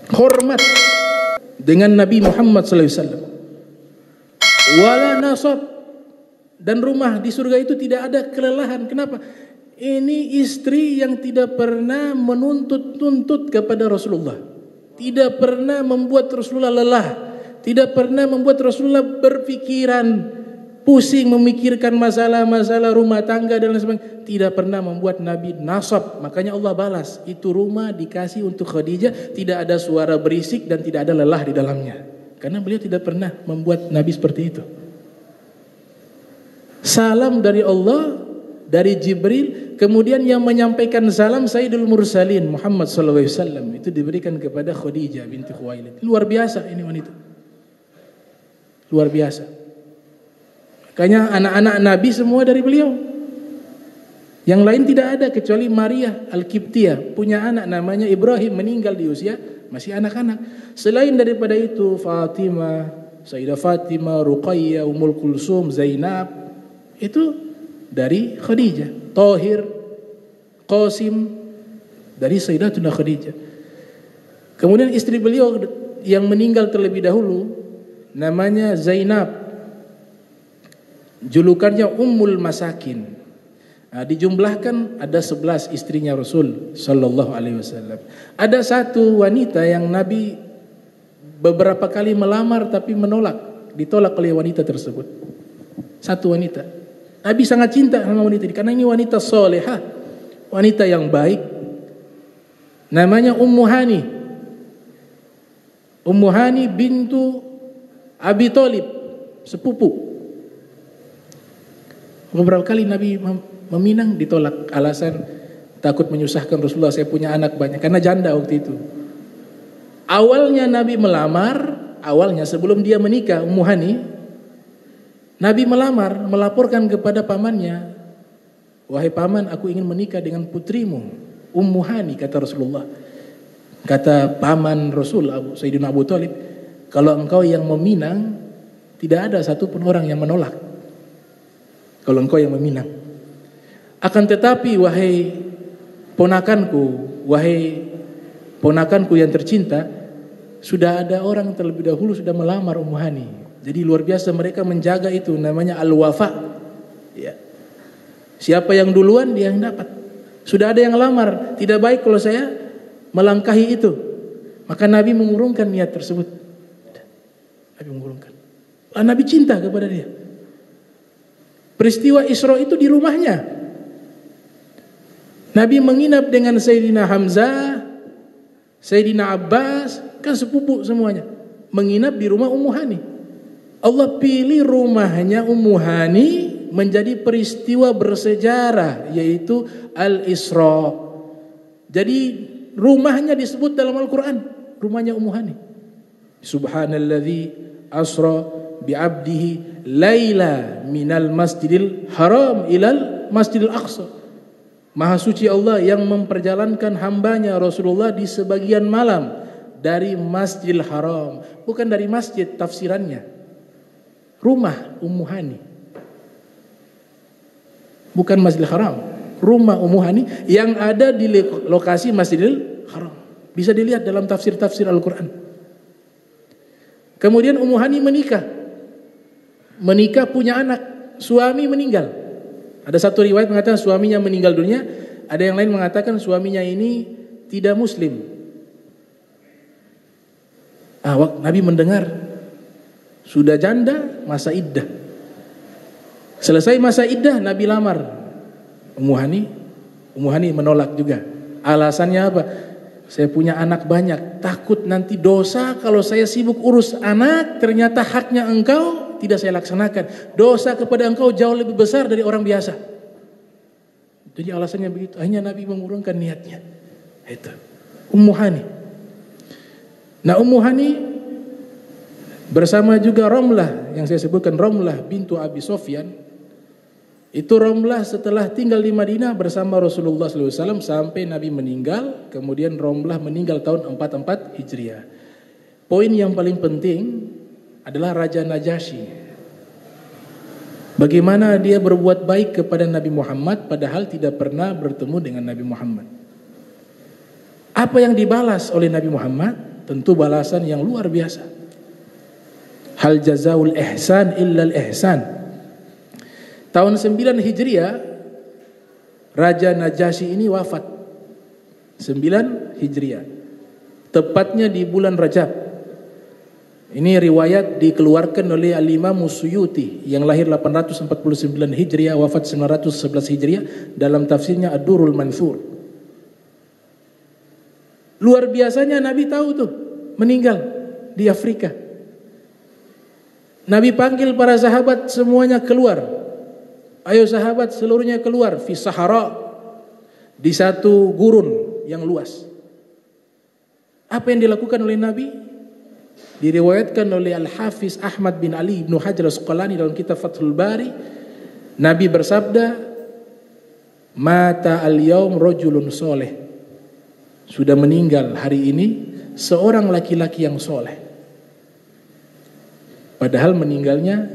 Hormat dengan Nabi Muhammad SAW. Wala nasab. Dan rumah di surga itu tidak ada kelelahan. Kenapa? Ini istri yang tidak pernah menuntut kepada Rasulullah. Tidak pernah membuat Rasulullah lelah. Tidak pernah membuat Rasulullah berpikiran pusing memikirkan masalah-masalah rumah tangga dan lain sebagainya. Tidak pernah membuat Nabi nasab. Makanya Allah balas, itu rumah dikasih untuk Khadijah, tidak ada suara berisik dan tidak ada lelah di dalamnya. Karena beliau tidak pernah membuat Nabi seperti itu. Salam dari Allah, dari Jibril Kemudian yang menyampaikan salam Sayyidul Mursalin Muhammad sallallahu alaihi wasallam itu diberikan kepada Khadijah binti Khuwailid. Luar biasa ini wanita. Luar biasa. Makanya anak-anak Nabi semua dari beliau. Yang lain tidak ada kecuali Maria Al-Qibtiyah punya anak namanya Ibrahim, meninggal di usia masih anak-anak. Selain daripada itu Fatimah, Sayyidah Fatimah, Ruqayyah, Ummul Kulsum, Zainab itu dari Khadijah. Tahir, Qasim dari Sayyidatuna Khadijah. Kemudian istri beliau yang meninggal terlebih dahulu namanya Zainab, julukannya Ummul Masakin. Nah, dijumlahkan ada 11 istrinya Rasul sallallahu alaihi wasallam. Ada satu wanita yang Nabi beberapa kali melamar tapi menolak, ditolak oleh wanita tersebut. Satu wanita. Nabi sangat cinta sama wanita ini karena ini wanita solehah, wanita yang baik. Namanya Ummu Hani. Ummu Hani bintu Abi Thalib, sepupu. Beberapa kali Nabi meminang ditolak, alasan takut menyusahkan Rasulullah, saya punya anak banyak, karena janda waktu itu. Awalnya Nabi melamar, awalnya sebelum dia menikah Ummu Hani, Nabi melamar, melaporkan kepada pamannya, wahai paman, aku ingin menikah dengan putrimu Ummu Hani, kata Rasulullah. Kata paman Rasul Sayyidina Abu Thalib, kalau engkau yang meminang, tidak ada satupun orang yang menolak. Kalau engkau yang meminang. Akan tetapi wahai ponakanku yang tercinta, sudah ada orang terlebih dahulu sudah melamar Ummu Hani. Jadi luar biasa mereka menjaga itu, namanya al-wafa. Ya. Siapa yang duluan dia yang dapat. Sudah ada yang lamar, tidak baik kalau saya melangkahi itu. Maka Nabi mengurungkan niat tersebut. Nabi mengurungkan. Nabi cinta kepada dia. Peristiwa Isra itu di rumahnya. Nabi menginap dengan Sayyidina Hamzah, Sayyidina Abbas, kan sepupu semuanya. Menginap di rumah Ummu Hani. Allah pilih rumahnya Ummu Hani menjadi peristiwa bersejarah, yaitu Al-Isra. Jadi rumahnya disebut dalam Al-Quran, rumahnya Ummu Hani. Subhanalladzi asra bi'abdihi laila minal masjidil haram ilal masjidil aqsa. Maha suci Allah yang memperjalankan hambanya Rasulullah di sebagian malam dari Masjidil Haram, bukan dari masjid tafsirannya. Rumah Ummu Hani, bukan Masjidil Haram. Rumah Ummu Hani yang ada di lokasi Masjidil Haram. Bisa dilihat dalam tafsir-tafsir Al-Quran. Kemudian Ummu Hani menikah punya anak, suami meninggal. Ada satu riwayat mengatakan suaminya meninggal dunia, ada yang lain mengatakan suaminya ini tidak muslim. Nabi mendengar sudah janda, masa iddah. Selesai masa iddah, Nabi lamar Ummu Hani. Ummu Hani menolak juga. Alasannya apa? Saya punya anak banyak, takut nanti dosa kalau saya sibuk urus anak, ternyata haknya engkau tidak saya laksanakan. Dosa kepada engkau jauh lebih besar dari orang biasa. Jadi alasannya begitu. Akhirnya Nabi mengurungkan niatnya. Itu Ummu Hani. Nah, Ummu Hani bersama juga Ramlah yang saya sebutkan, Ramlah bintu Abi Sofyan. Itu Ramlah setelah tinggal di Madinah bersama Rasulullah SAW sampai Nabi meninggal. Kemudian Ramlah meninggal tahun 44 Hijriah. Poin yang paling penting adalah Raja Najasyi. Bagaimana dia berbuat baik kepada Nabi Muhammad padahal tidak pernah bertemu dengan Nabi Muhammad. Apa yang dibalas oleh Nabi Muhammad? Tentu balasan yang luar biasa. Hal jazaul ihsan illal ihsan. Tahun 9 Hijriah Raja Najasyi ini wafat. 9 Hijriah. Tepatnya di bulan Rajab. Ini riwayat dikeluarkan oleh Al-Imam Suyuti yang lahir 849 Hijriah, wafat 911 Hijriah, dalam tafsirnya Ad-Durrul Mansur. Luar biasanya Nabi tahu tuh meninggal di Afrika. Nabi panggil para sahabat semuanya keluar. Ayo sahabat seluruhnya keluar fi Sahara, di satu gurun yang luas. Apa yang dilakukan oleh Nabi? Diriwayatkan oleh Al-Hafiz Ahmad bin Ali ibn Hajar Asqalani dalam kitab Fathul Bari, Nabi bersabda, mata al-yaum rajulun soleh, sudah meninggal hari ini seorang laki-laki yang soleh, padahal meninggalnya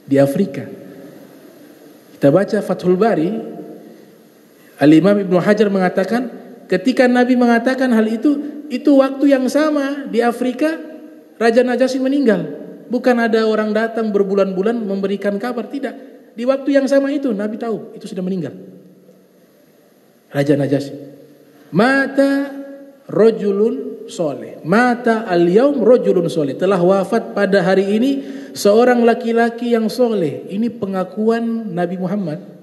di Afrika. Kita baca Fathul Bari, Al-Imam Ibnu Hajar mengatakan ketika Nabi mengatakan hal itu waktu yang sama di Afrika Raja Najasyi meninggal. Bukan ada orang datang berbulan-bulan memberikan kabar, tidak. Di waktu yang sama itu Nabi tahu itu sudah meninggal Raja Najasyi. Mata rajulun soleh, mata al-yaum rajulun soleh, telah wafat pada hari ini seorang laki-laki yang soleh. Ini pengakuan Nabi Muhammad.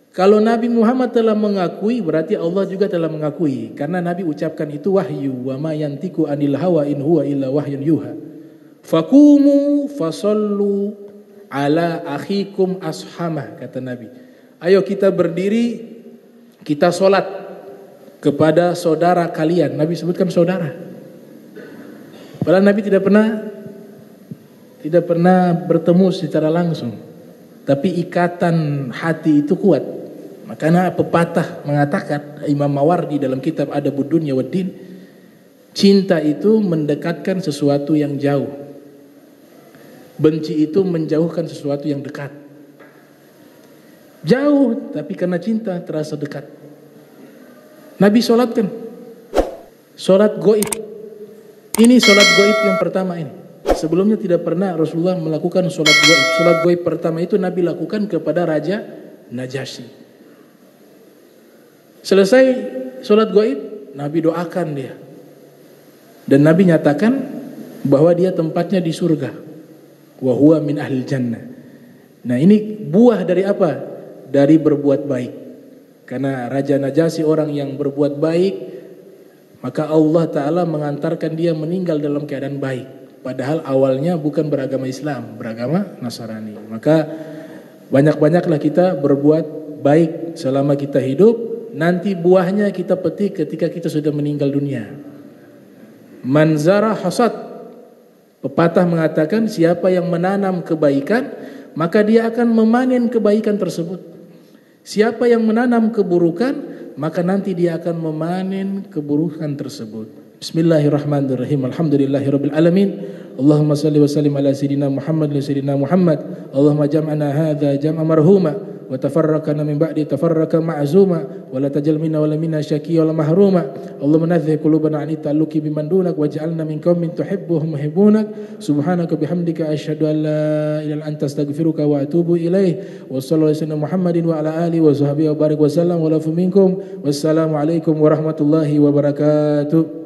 Kalau Nabi Muhammad telah mengakui, berarti Allah juga telah mengakui, karena Nabi ucapkan itu wahyu, wa ma yantiku anil hawa in huwa illa wahyun yuha. Faqumu fasallu ala akhikum ashamah, kata Nabi. Ayo kita berdiri, kita sholat kepada saudara kalian. Nabi sebutkan saudara. Padahal Nabi tidak pernah bertemu secara langsung, tapi ikatan hati itu kuat. Makanya pepatah mengatakan, Imam Mawardi dalam kitab Adabud Dunya Waddin, cinta itu mendekatkan sesuatu yang jauh, benci itu menjauhkan sesuatu yang dekat. Jauh tapi karena cinta terasa dekat. Nabi sholatkan sholat goib. Ini sholat goib yang pertama ini. Sebelumnya tidak pernah Rasulullah melakukan sholat goib. Sholat goib pertama itu Nabi lakukan kepada Raja Najasyi. Selesai sholat goib, Nabi doakan dia, dan Nabi nyatakan bahwa dia tempatnya di surga. Wa huwa min ahlil jannah. Nah, ini buah dari apa? Dari berbuat baik. Karena Raja Najasyi orang yang berbuat baik, maka Allah Ta'ala mengantarkan dia meninggal dalam keadaan baik. Padahal awalnya bukan beragama Islam, beragama Nasrani. Maka banyak-banyaklah kita berbuat baik selama kita hidup. Nanti buahnya kita petik ketika kita sudah meninggal dunia. Manzara hasad. Pepatah mengatakan siapa yang menanam kebaikan, maka dia akan memanen kebaikan tersebut. Siapa yang menanam keburukan, maka nanti dia akan memanen keburukan tersebut. Bismillahirrahmanirrahim. Alhamdulillahirabbil alamin. Allahumma salli wa sallim ala sayidina Muhammad wa sayyidina Muhammad. Allahumma jam'ana hadza jam'a marhuma wa tafarraqana min ba'di tafarraqa ma'zuma wa la tajal minna wa la minna syaqiyya wa la mahruma. Allahumma nadhhir qulubana 'an ta'alluqi biman dunak waj'alna min qaumin tuhibbuhum yuhibbunak. Subhanaka bihamdika asyhadu an la ilaha illa anta astaghfiruka wa atubu ilaih. Wa sallallahu alaihi wasallam Muhammadin wa ala alihi wa sahbihi wa barik wa sallam wa la minkum. Wassalamu alaikum warahmatullahi wabarakatuh.